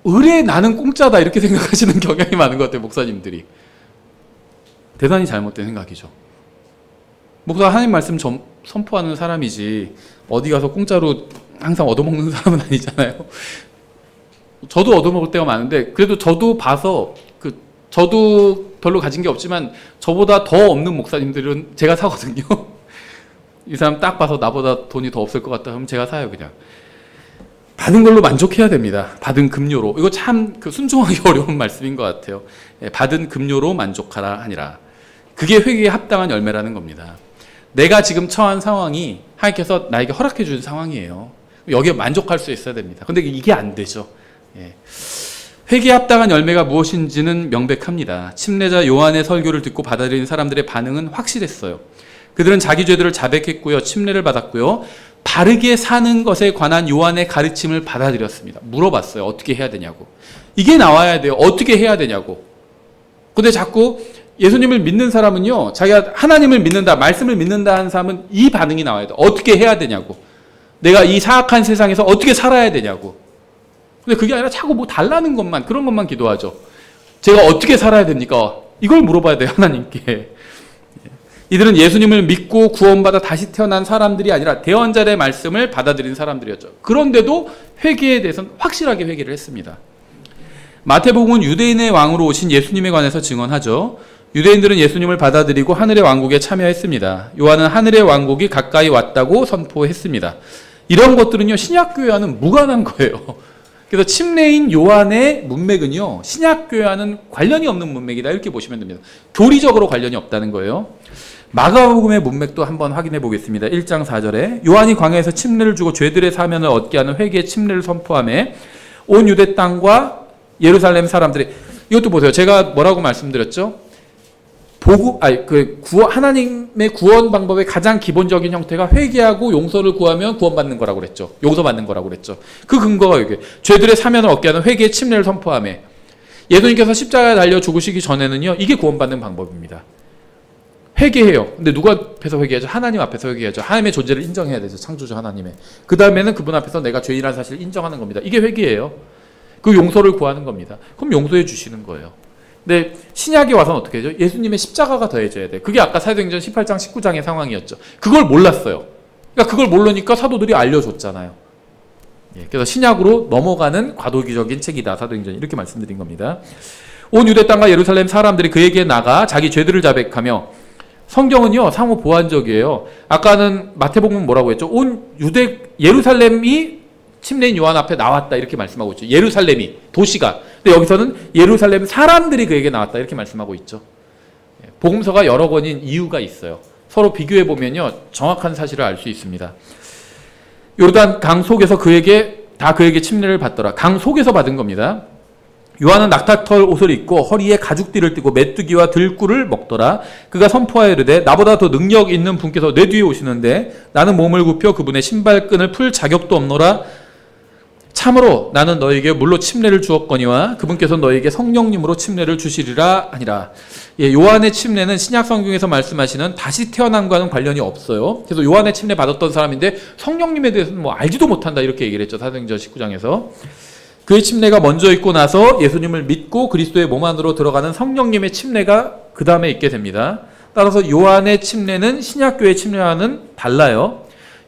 의뢰 나는 공짜다 이렇게 생각하시는 경향이 많은 것 같아요, 목사님들이. 대단히 잘못된 생각이죠. 목사가 하나님 말씀 선포하는 사람이지 어디 가서 공짜로 항상 얻어먹는 사람은 아니잖아요. 저도 얻어먹을 때가 많은데 그래도 저도 봐서 저도 별로 가진 게 없지만 저보다 더 없는 목사님들은 제가 사거든요. 이 사람 딱 봐서 나보다 돈이 더 없을 것 같다 하면 제가 사요, 그냥. 받은 걸로 만족해야 됩니다. 받은 급료로. 이거 참 순종하기 어려운 말씀인 것 같아요. 받은 급료로 만족하라 하니라. 그게 회개에 합당한 열매라는 겁니다. 내가 지금 처한 상황이 하나님께서 나에게 허락해 준 상황이에요. 여기에 만족할 수 있어야 됩니다. 근데 이게 안 되죠. 회개에 합당한 열매가 무엇인지는 명백합니다. 침례자 요한의 설교를 듣고 받아들인 사람들의 반응은 확실했어요. 그들은 자기 죄들을 자백했고요. 침례를 받았고요. 바르게 사는 것에 관한 요한의 가르침을 받아들였습니다. 물어봤어요. 어떻게 해야 되냐고. 이게 나와야 돼요. 어떻게 해야 되냐고. 근데 자꾸 예수님을 믿는 사람은요, 자기가 하나님을 믿는다, 말씀을 믿는다 하는 사람은 이 반응이 나와야 돼요. 어떻게 해야 되냐고. 내가 이 사악한 세상에서 어떻게 살아야 되냐고. 근데 그게 아니라 자꾸 뭐 달라는 것만, 그런 것만 기도하죠. 제가 어떻게 살아야 됩니까? 이걸 물어봐야 돼요, 하나님께. 이들은 예수님을 믿고 구원받아 다시 태어난 사람들이 아니라 대언자의 말씀을 받아들인 사람들이었죠. 그런데도 회개에 대해서는 확실하게 회개를 했습니다. 마태복음은 유대인의 왕으로 오신 예수님에 관해서 증언하죠. 유대인들은 예수님을 받아들이고 하늘의 왕국에 참여했습니다. 요한은 하늘의 왕국이 가까이 왔다고 선포했습니다. 이런 것들은요, 신약교회와는 무관한 거예요. 그래서 침례인 요한의 문맥은요, 신약교회와는 관련이 없는 문맥이다, 이렇게 보시면 됩니다. 교리적으로 관련이 없다는 거예요. 마가복음의 문맥도 한번 확인해 보겠습니다. 1장 4절에 요한이 광야에서 침례를 주고 죄들의 사면을 얻게 하는 회개의 침례를 선포하며 온 유대 땅과 예루살렘 사람들이, 이것도 보세요. 제가 뭐라고 말씀드렸죠? 하나님의 구원 방법의 가장 기본적인 형태가 회개하고 용서를 구하면 구원받는 거라고 그랬죠. 용서받는 거라고 그랬죠. 그 근거가 이게 죄들의 사면을 얻게 하는 회개의 침례를 선포하며, 예수님께서 십자가에 달려 죽으시기 전에는요, 이게 구원받는 방법입니다. 회개해요. 근데 누가 앞에서 회개하죠? 하나님 앞에서 회개하죠. 하나님의 존재를 인정해야 되죠. 창조주 하나님의. 그 다음에는 그분 앞에서 내가 죄인이라는 사실을 인정하는 겁니다. 이게 회개예요. 그 용서를 구하는 겁니다. 그럼 용서해 주시는 거예요. 근데 신약에 와서는 어떻게 하죠? 예수님의 십자가가 더해져야 돼. 그게 아까 사도행전 18장 19장의 상황이었죠. 그걸 몰랐어요. 그러니까 그걸 모르니까 사도들이 알려줬잖아요. 그래서 신약으로 넘어가는 과도기적인 책이다, 사도행전이. 이렇게 말씀드린 겁니다. 온 유대 땅과 예루살렘 사람들이 그에게 나가 자기 죄들을 자백하며, 성경은요, 상호 보완적이에요. 아까는 마태복음은 뭐라고 했죠? 온 예루살렘이 침례인 요한 앞에 나왔다, 이렇게 말씀하고 있죠. 예루살렘이, 도시가. 근데 여기서는 예루살렘 사람들이 그에게 나왔다, 이렇게 말씀하고 있죠. 복음서가 여러 권인 이유가 있어요. 서로 비교해 보면요, 정확한 사실을 알 수 있습니다. 요르단 강 속에서 그에게 침례를 받더라. 강 속에서 받은 겁니다. 요한은 낙타털 옷을 입고 허리에 가죽띠를 띠고 메뚜기와 들꿀을 먹더라. 그가 선포하여 이르되, 나보다 더 능력 있는 분께서 내 뒤에 오시는데 나는 몸을 굽혀 그분의 신발끈을 풀 자격도 없노라. 참으로 나는 너에게 물로 침례를 주었거니와 그분께서 너에게 성령님으로 침례를 주시리라 하니라. 요한의 침례는 신약 성경에서 말씀하시는 다시 태어남과는 관련이 없어요. 그래서 요한의 침례 받았던 사람인데 성령님에 대해서는 뭐 알지도 못한다, 이렇게 얘기를 했죠. 사도행전 19장에서. 그의 침례가 먼저 있고 나서 예수님을 믿고 그리스도의 몸 안으로 들어가는 성령님의 침례가 그 다음에 있게 됩니다. 따라서 요한의 침례는 신약교회의 침례와는 달라요.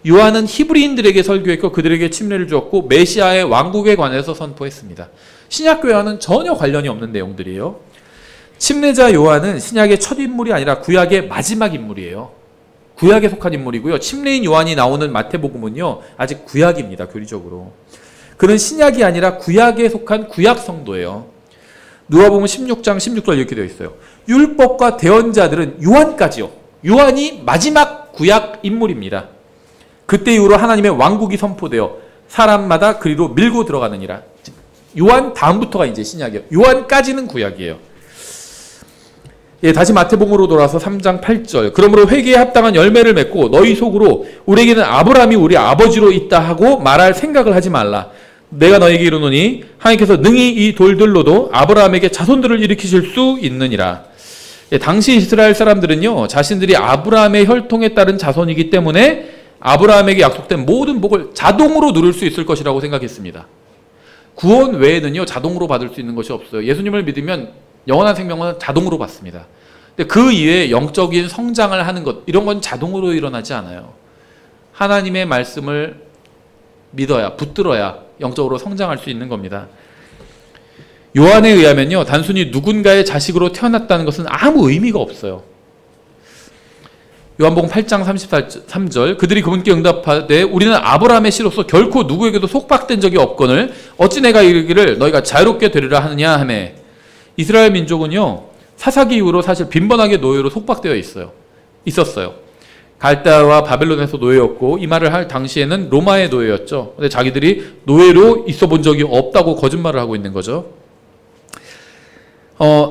요한은 히브리인들에게 설교했고 그들에게 침례를 주었고 메시아의 왕국에 관해서 선포했습니다. 신약교회와는 전혀 관련이 없는 내용들이에요. 침례자 요한은 신약의 첫 인물이 아니라 구약의 마지막 인물이에요. 구약에 속한 인물이고요. 침례인 요한이 나오는 마태복음은요, 아직 구약입니다, 교리적으로. 그는 신약이 아니라 구약에 속한 구약 성도예요. 누가복음 16장 16절 이렇게 되어 있어요. 율법과 대언자들은 요한까지요. 요한이 마지막 구약 인물입니다. 그때 이후로 하나님의 왕국이 선포되어 사람마다 그리로 밀고 들어가느니라. 요한 다음부터가 이제 신약이에요. 요한까지는 구약이에요. 다시 마태복음으로 돌아서 3장 8절. 그러므로 회개에 합당한 열매를 맺고 너희 속으로 우리에게는 아브라함이 우리 아버지로 있다 하고 말할 생각을 하지 말라. 내가 너에게 이르노니 하나님께서 능히 이 돌들로도 아브라함에게 자손들을 일으키실 수 있느니라. 당시 이스라엘 사람들은요, 자신들이 아브라함의 혈통에 따른 자손이기 때문에 아브라함에게 약속된 모든 복을 자동으로 누릴 수 있을 것이라고 생각했습니다. 구원 외에는요, 자동으로 받을 수 있는 것이 없어요. 예수님을 믿으면 영원한 생명은 자동으로 받습니다. 근데 그 이외에 영적인 성장을 하는 것, 이런 건 자동으로 일어나지 않아요. 하나님의 말씀을 믿어야, 붙들어야 영적으로 성장할 수 있는 겁니다. 요한에 의하면요, 단순히 누군가의 자식으로 태어났다는 것은 아무 의미가 없어요. 요한복음 8장 33절, 그들이 그분께 응답하되 우리는 아브라함의 씨로서 결코 누구에게도 속박된 적이 없거늘 어찌 내가 이르기를 너희가 자유롭게 되리라 하느냐 하매. 이스라엘 민족은요, 사사기 이후로 사실 빈번하게 노예로 속박되어 있었어요. 갈대아와 바벨론에서 노예였고, 이 말을 할 당시에는 로마의 노예였죠. 근데 자기들이 노예로 있어 본 적이 없다고 거짓말을 하고 있는 거죠.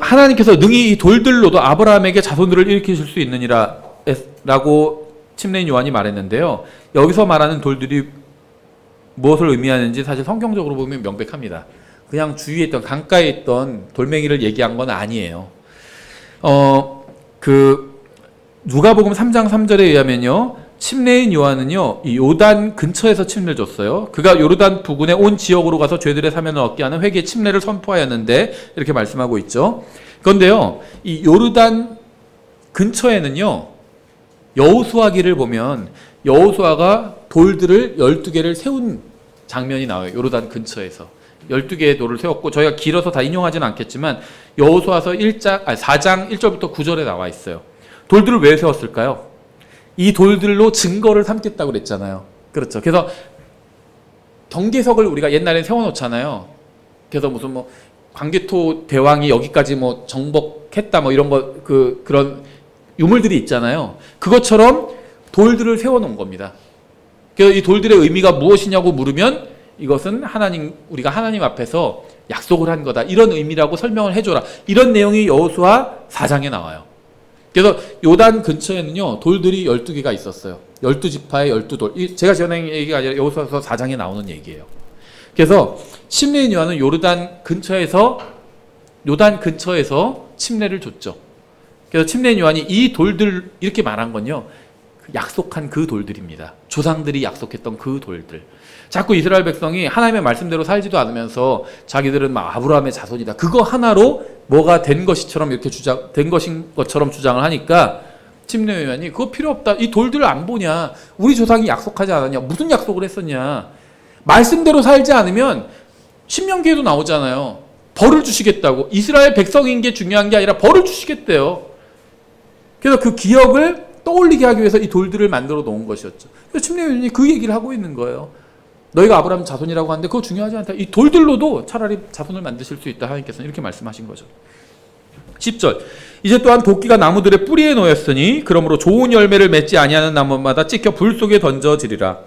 하나님께서 능히 이 돌들로도 아브라함에게 자손들을 일으키실 수 있느니라 라고 침례인 요한이 말했는데요, 여기서 말하는 돌들이 무엇을 의미하는지 사실 성경적으로 보면 명백합니다. 그냥 주위에 있던, 강가에 있던 돌멩이를 얘기한 건 아니에요. 누가복음 3장 3절에 의하면요, 침례인 요한은요, 이 요단 근처에서 침례를 줬어요. 그가 요르단 부근의 온 지역으로 가서 죄들의 사면을 얻게 하는 회개의 침례를 선포하였는데, 이렇게 말씀하고 있죠. 그런데요, 이 요르단 근처에는요, 여호수아기를 보면 여호수아가 돌들을 12개를 세운 장면이 나와요. 요르단 근처에서 12개의 돌을 세웠고, 저희가 길어서 다 인용하지는 않겠지만 여호수아서 4장 1절부터 9절에 나와 있어요. 돌들을 왜 세웠을까요? 이 돌들로 증거를 삼겠다고 그랬잖아요. 그렇죠. 그래서 경계석을 우리가 옛날에 세워놓잖아요. 그래서 무슨 뭐 광개토 대왕이 여기까지 뭐 정복했다 뭐 이런 거, 그런 유물들이 있잖아요. 그것처럼 돌들을 세워놓은 겁니다. 그래서 이 돌들의 의미가 무엇이냐고 물으면 이것은 우리가 하나님 앞에서 약속을 한 거다, 이런 의미라고 설명을 해줘라, 이런 내용이 여호수아 4장에 나와요. 그래서 요단 근처에는요, 돌들이 12개가 있었어요. 12지파의 12돌. 제가 전한 얘기가 아니라 여호수아서 4장에 나오는 얘기예요. 그래서 침례인 요한은 요단 근처에서 침례를 줬죠. 그래서 침례인 요한이 이 돌들, 이렇게 말한 건요, 약속한 그 돌들입니다. 조상들이 약속했던 그 돌들. 자꾸 이스라엘 백성이 하나님의 말씀대로 살지도 않으면서 자기들은 막 아브라함의 자손이다, 그거 하나로 뭐가 된 것처럼 이렇게 된 것인 것처럼 주장을 하니까 침례 요한이 그거 필요 없다, 이 돌들을 안 보냐, 우리 조상이 약속하지 않았냐, 무슨 약속을 했었냐, 말씀대로 살지 않으면 신명기에도 나오잖아요. 벌을 주시겠다고. 이스라엘 백성인 게 중요한 게 아니라 벌을 주시겠대요. 그래서 그 기억을 떠올리게 하기 위해서 이 돌들을 만들어 놓은 것이었죠. 그래서 침례 요한이 그 얘기를 하고 있는 거예요. 너희가 아브라함 자손이라고 하는데 그거 중요하지 않다. 이 돌들로도 차라리 자손을 만드실 수 있다. 하나님께서는 이렇게 말씀하신 거죠. 10절. 이제 또한 도끼가 나무들의 뿌리에 놓였으니 그러므로 좋은 열매를 맺지 아니하는 나무마다 찢겨 불 속에 던져지리라.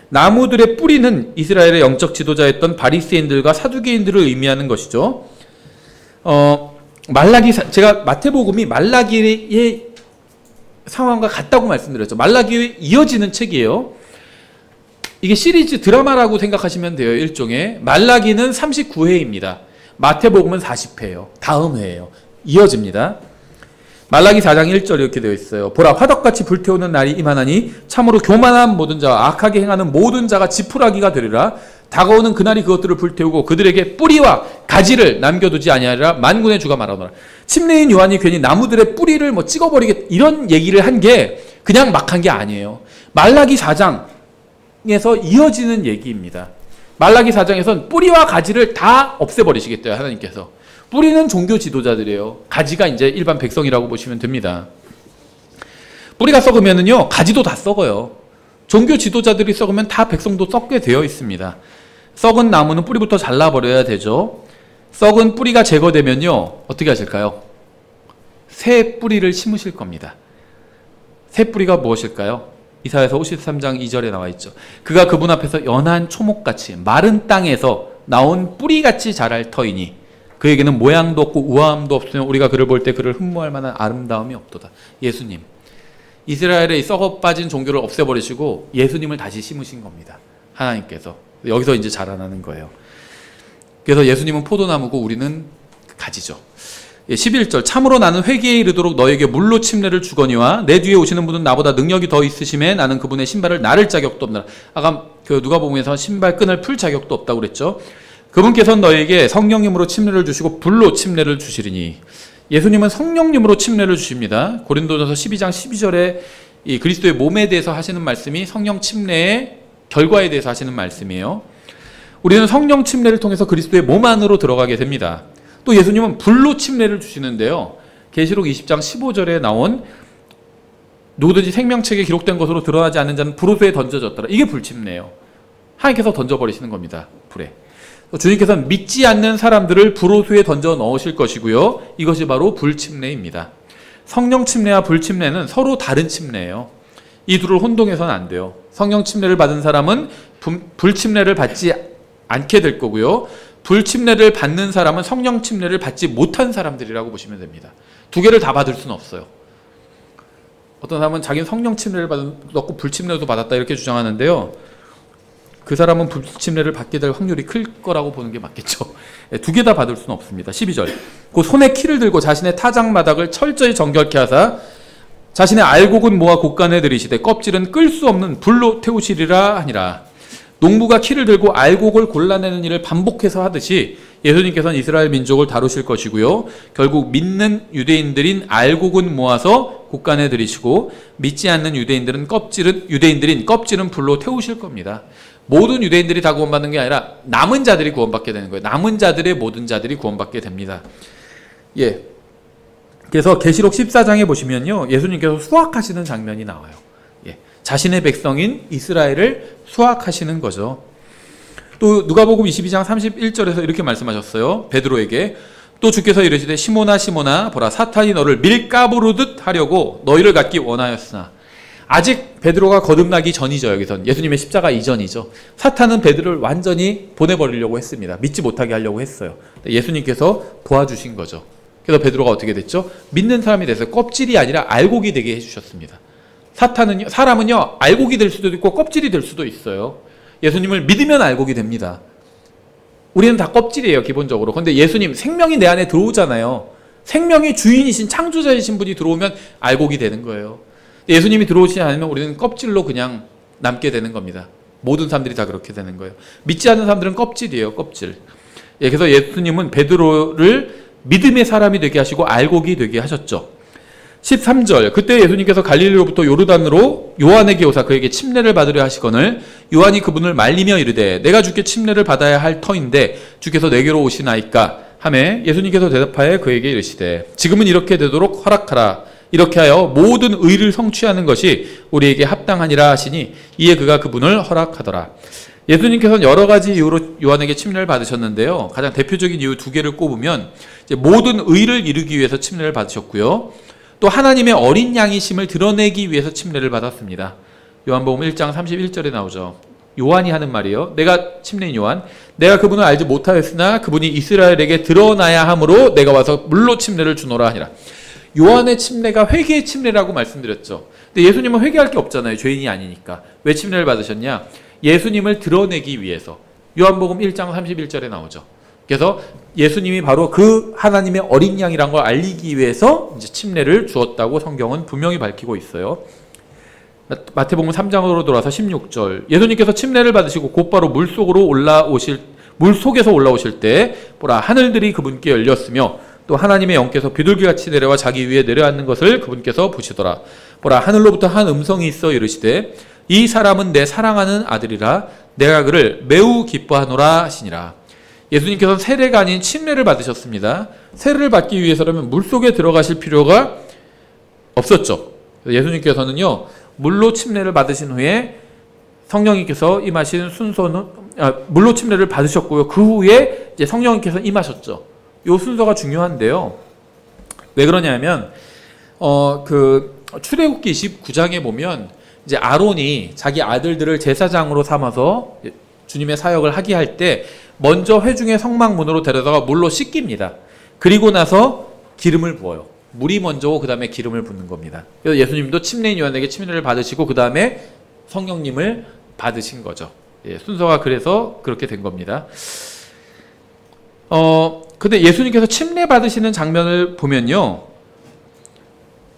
나무들의 뿌리는 이스라엘의 영적 지도자였던 바리새인들과 사두개인들을 의미하는 것이죠. 제가 마태복음이 말라기의 상황과 같다고 말씀드렸죠. 말라기에 이어지는 책이에요. 이게 시리즈 드라마라고 생각하시면 돼요. 일종의. 말라기는 39회입니다. 마태복음은 40회예요. 다음 회예요. 이어집니다. 말라기 4장 1절 이렇게 되어 있어요. 보라, 화덕같이 불태우는 날이 임하나니 참으로 교만한 모든 자와 악하게 행하는 모든 자가 지푸라기가 되리라. 다가오는 그날이 그것들을 불태우고 그들에게 뿌리와 가지를 남겨두지 아니하리라. 만군의 주가 말하노라. 침례인 요한이 괜히 나무들의 뿌리를 뭐 찍어버리겠다, 이런 얘기를 한 게 그냥 막 한 게 아니에요. 말라기 4장에서 이어지는 얘기입니다. 말라기 4장에서는 뿌리와 가지를 다 없애버리시겠대요, 하나님께서. 뿌리는 종교 지도자들이에요. 가지가 이제 일반 백성이라고 보시면 됩니다. 뿌리가 썩으면은요, 가지도 다 썩어요. 종교 지도자들이 썩으면 다 백성도 썩게 되어 있습니다. 썩은 나무는 뿌리부터 잘라버려야 되죠. 썩은 뿌리가 제거되면요, 어떻게 하실까요? 새 뿌리를 심으실 겁니다. 새 뿌리가 무엇일까요? 이사야서 53장 2절에 나와 있죠. 그가 그분 앞에서 연한 초목같이 마른 땅에서 나온 뿌리같이 자랄 터이니 그에게는 모양도 없고 우아함도 없으며 우리가 그를 볼 때 그를 흠모할 만한 아름다움이 없도다. 예수님. 이스라엘의 이 썩어 빠진 종교를 없애버리시고 예수님을 다시 심으신 겁니다. 하나님께서. 여기서 이제 자라나는 거예요. 그래서 예수님은 포도나무고 우리는 가지죠. 11절. 참으로 나는 회개에 이르도록 너에게 물로 침례를 주거니와 내 뒤에 오시는 분은 나보다 능력이 더 있으심에 나는 그분의 신발을 나를 자격도 없노라. 아까 누가복음에서 신발 끈을 풀 자격도 없다고 그랬죠. 그분께서는 너에게 성령님으로 침례를 주시고 불로 침례를 주시리니. 예수님은 성령님으로 침례를 주십니다. 고린도전서 12장 12절에 이 그리스도의 몸에 대해서 하시는 말씀이 성령 침례의 결과에 대해서 하시는 말씀이에요. 우리는 성령 침례를 통해서 그리스도의 몸 안으로 들어가게 됩니다. 또 예수님은 불로 침례를 주시는데요. 계시록 20장 15절에 나온 누구든지 생명책에 기록된 것으로 드러나지 않는 자는 불호수에 던져졌더라. 이게 불침례예요. 하나님께서 던져버리시는 겁니다. 불에. 주님께서는 믿지 않는 사람들을 불호수에 던져 넣으실 것이고요. 이것이 바로 불침례입니다. 성령 침례와 불침례는 서로 다른 침례예요. 이 둘을 혼동해서는 안 돼요. 성령 침례를 받은 사람은 불침례를 받지 않게 될 거고요. 불침례를 받는 사람은 성령 침례를 받지 못한 사람들이라고 보시면 됩니다. 두 개를 다 받을 수는 없어요. 어떤 사람은 자기는 성령 침례를 받았고 불침례도 받았다 이렇게 주장하는데요. 그 사람은 불침례를 받게 될 확률이 클 거라고 보는 게 맞겠죠. 두 개 다 받을 수는 없습니다. 12절. 그 손에 키를 들고 자신의 타작마닥을 철저히 정결케 하사 자신의 알곡은 모아 곳간에 들이시되 껍질은 끌 수 없는 불로 태우시리라 하니라. 농부가 키를 들고 알곡을 골라내는 일을 반복해서 하듯이 예수님께서는 이스라엘 민족을 다루실 것이고요. 결국 믿는 유대인들인 알곡은 모아서 곳간에 들이시고 믿지 않는 유대인들인 껍질은 불로 태우실 겁니다. 모든 유대인들이 다 구원받는 게 아니라 남은 자들이 구원받게 되는 거예요. 남은 자들의 모든 자들이 구원받게 됩니다. 예. 그래서 계시록 14장에 보시면요. 예수님께서 수확하시는 장면이 나와요. 예. 자신의 백성인 이스라엘을 수확하시는 거죠. 또 누가복음 22장 31절에서 이렇게 말씀하셨어요. 베드로에게 또 주께서 이르시되 시몬아 시몬아 보라 사탄이 너를 밀가부르듯 하려고 너희를 갖기 원하였으나 아직 베드로가 거듭나기 전이죠. 여기선 예수님의 십자가 이전이죠. 사탄은 베드로를 완전히 보내버리려고 했습니다. 믿지 못하게 하려고 했어요. 예수님께서 도와주신 거죠. 그래서 베드로가 어떻게 됐죠? 믿는 사람이 돼서 껍질이 아니라 알곡이 되게 해주셨습니다. 사람은요 알곡이 될 수도 있고 껍질이 될 수도 있어요. 예수님을 믿으면 알곡이 됩니다. 우리는 다 껍질이에요 기본적으로. 그런데 예수님 생명이 내 안에 들어오잖아요. 생명의 주인이신 창조자이신 분이 들어오면 알곡이 되는 거예요. 예수님이 들어오시지 않으면 우리는 껍질로 그냥 남게 되는 겁니다. 모든 사람들이 다 그렇게 되는 거예요. 믿지 않는 사람들은 껍질이에요. 껍질. 예, 그래서 예수님은 베드로를 믿음의 사람이 되게 하시고 알곡이 되게 하셨죠. 13절 그때 예수님께서 갈릴리로부터 요르단으로 요한에게 오사 그에게 침례를 받으려 하시거늘 요한이 그분을 말리며 이르되 내가 주께 침례를 받아야 할 터인데 주께서 내게로 오시나이까 하매 예수님께서 대답하여 그에게 이르시되 지금은 이렇게 되도록 허락하라. 이렇게 하여 모든 의를 성취하는 것이 우리에게 합당하니라 하시니 이에 그가 그분을 허락하더라. 예수님께서는 여러 가지 이유로 요한에게 침례를 받으셨는데요. 가장 대표적인 이유 두 개를 꼽으면 이제 모든 의를 이루기 위해서 침례를 받으셨고요. 또 하나님의 어린 양이심을 드러내기 위해서 침례를 받았습니다. 요한복음 1장 31절에 나오죠. 요한이 하는 말이에요. 내가 침례인 요한 내가 그분을 알지 못하였으나 그분이 이스라엘에게 드러나야 하므로 내가 와서 물로 침례를 주노라 하니라. 요한의 침례가 회개의 침례라고 말씀드렸죠. 근데 예수님은 회개할 게 없잖아요. 죄인이 아니니까. 왜 침례를 받으셨냐? 예수님을 드러내기 위해서. 요한복음 1장 31절에 나오죠. 그래서 예수님이 바로 그 하나님의 어린 양이란 걸 알리기 위해서 이제 침례를 주었다고 성경은 분명히 밝히고 있어요. 마태복음 3장으로 돌아서 16절. 예수님께서 침례를 받으시고 곧바로 물속에서 올라오실 때 보라 하늘들이 그분께 열렸으며 또 하나님의 영께서 비둘기같이 내려와 자기 위에 내려앉는 것을 그분께서 보시더라. 보라 하늘로부터 한 음성이 있어 이르시되 이 사람은 내 사랑하는 아들이라 내가 그를 매우 기뻐하노라 하시니라. 예수님께서는 세례가 아닌 침례를 받으셨습니다. 세례를 받기 위해서라면 물속에 들어가실 필요가 없었죠. 예수님께서는요 물로 침례를 받으신 후에 성령님께서 임하신 순서는 물로 침례를 받으셨고요. 그 후에 이제 성령님께서 임하셨죠. 이 순서가 중요한데요. 왜 그러냐면 그 출애굽기 29장에 보면 이제 아론이 자기 아들들을 제사장으로 삼아서 주님의 사역을 하게 할 때 먼저 회중의 성막문으로 데려다가 물로 씻깁니다. 그리고 나서 기름을 부어요. 물이 먼저고 그 다음에 기름을 붓는 겁니다. 그래서 예수님도 침례인 요한에게 침례를 받으시고 그 다음에 성령님을 받으신 거죠. 예, 순서가 그래서 그렇게 된 겁니다. 근데 예수님께서 침례 받으시는 장면을 보면요.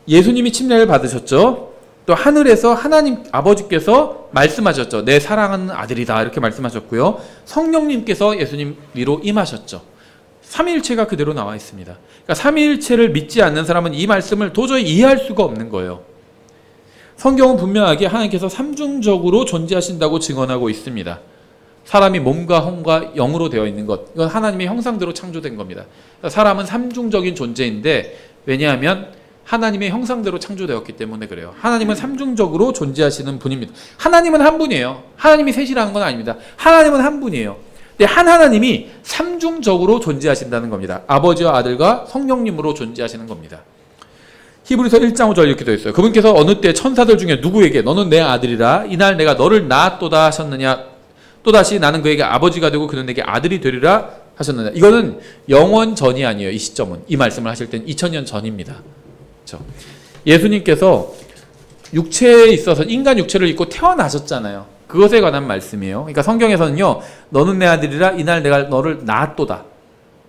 예수님이 침례를 받으셨죠. 또 하늘에서 하나님 아버지께서 말씀하셨죠. 내 사랑하는 아들이다 이렇게 말씀하셨고요. 성령님께서 예수님 위로 임하셨죠. 삼위일체가 그대로 나와 있습니다. 그러니까 삼위일체를 믿지 않는 사람은 이 말씀을 도저히 이해할 수가 없는 거예요. 성경은 분명하게 하나님께서 삼중적으로 존재하신다고 증언하고 있습니다. 사람이 몸과 혼과 영으로 되어 있는 것, 이건 하나님의 형상대로 창조된 겁니다. 사람은 삼중적인 존재인데 왜냐하면 하나님의 형상대로 창조되었기 때문에 그래요. 하나님은 삼중적으로 존재하시는 분입니다. 하나님은 한 분이에요. 하나님이 셋이라는 건 아닙니다. 하나님은 한 분이에요. 근데 한 하나님이 삼중적으로 존재하신다는 겁니다. 아버지와 아들과 성령님으로 존재하시는 겁니다. 히브리서 1장 5절 이렇게 되어 있어요. 그분께서 어느 때 천사들 중에 누구에게 너는 내 아들이라 이날 내가 너를 낳았도다 하셨느냐, 또다시 나는 그에게 아버지가 되고 그는 내게 아들이 되리라 하셨느냐. 이거는 영원 전이 아니에요. 이 시점은. 이 말씀을 하실 때는 2000년 전입니다. 그렇죠? 예수님께서 육체에 있어서 인간 육체를 입고 태어나셨잖아요. 그것에 관한 말씀이에요. 그러니까 성경에서는요, 너는 내 아들이라 이날 내가 너를 낳았도다.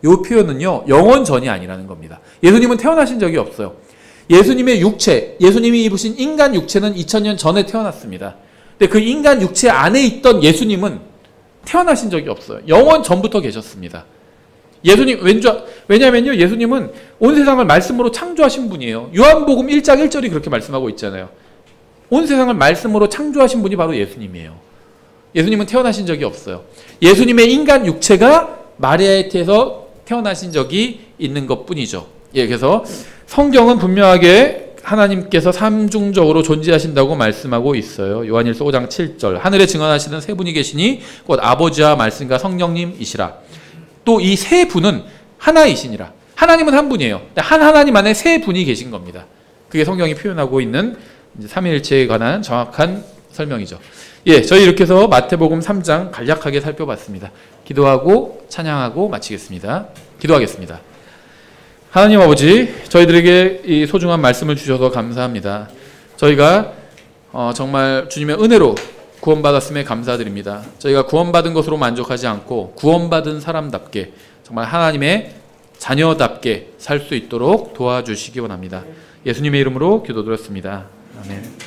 이 표현은요, 영원 전이 아니라는 겁니다. 예수님은 태어나신 적이 없어요. 예수님의 육체, 예수님이 입으신 인간 육체는 2000년 전에 태어났습니다. 근데 그 인간 육체 안에 있던 예수님은 태어나신 적이 없어요. 영원 전부터 계셨습니다. 예수님, 왜냐면요, 예수님은 온 세상을 말씀으로 창조하신 분이에요. 요한복음 1장 1절이 그렇게 말씀하고 있잖아요. 온 세상을 말씀으로 창조하신 분이 바로 예수님이에요. 예수님은 태어나신 적이 없어요. 예수님의 인간 육체가 마리아의 태에서 태어나신 적이 있는 것 뿐이죠. 예, 그래서 성경은 분명하게 하나님께서 삼중적으로 존재하신다고 말씀하고 있어요. 요한일서 5장 7절. 하늘에 증언하시는 세 분이 계시니 곧 아버지와 말씀과 성령님이시라. 또 이 세 분은 하나이시니라. 하나님은 한 분이에요. 한 하나님 안에 세 분이 계신 겁니다. 그게 성경이 표현하고 있는 삼위일체에 관한 정확한 설명이죠. 예, 저희 이렇게 해서 마태복음 3장 간략하게 살펴봤습니다. 기도하고 찬양하고 마치겠습니다. 기도하겠습니다. 하나님 아버지, 저희들에게 이 소중한 말씀을 주셔서 감사합니다. 저희가 정말 주님의 은혜로 구원받았음에 감사드립니다. 저희가 구원받은 것으로 만족하지 않고 구원받은 사람답게 정말 하나님의 자녀답게 살 수 있도록 도와주시기 원합니다. 예수님의 이름으로 기도드렸습니다. 아멘.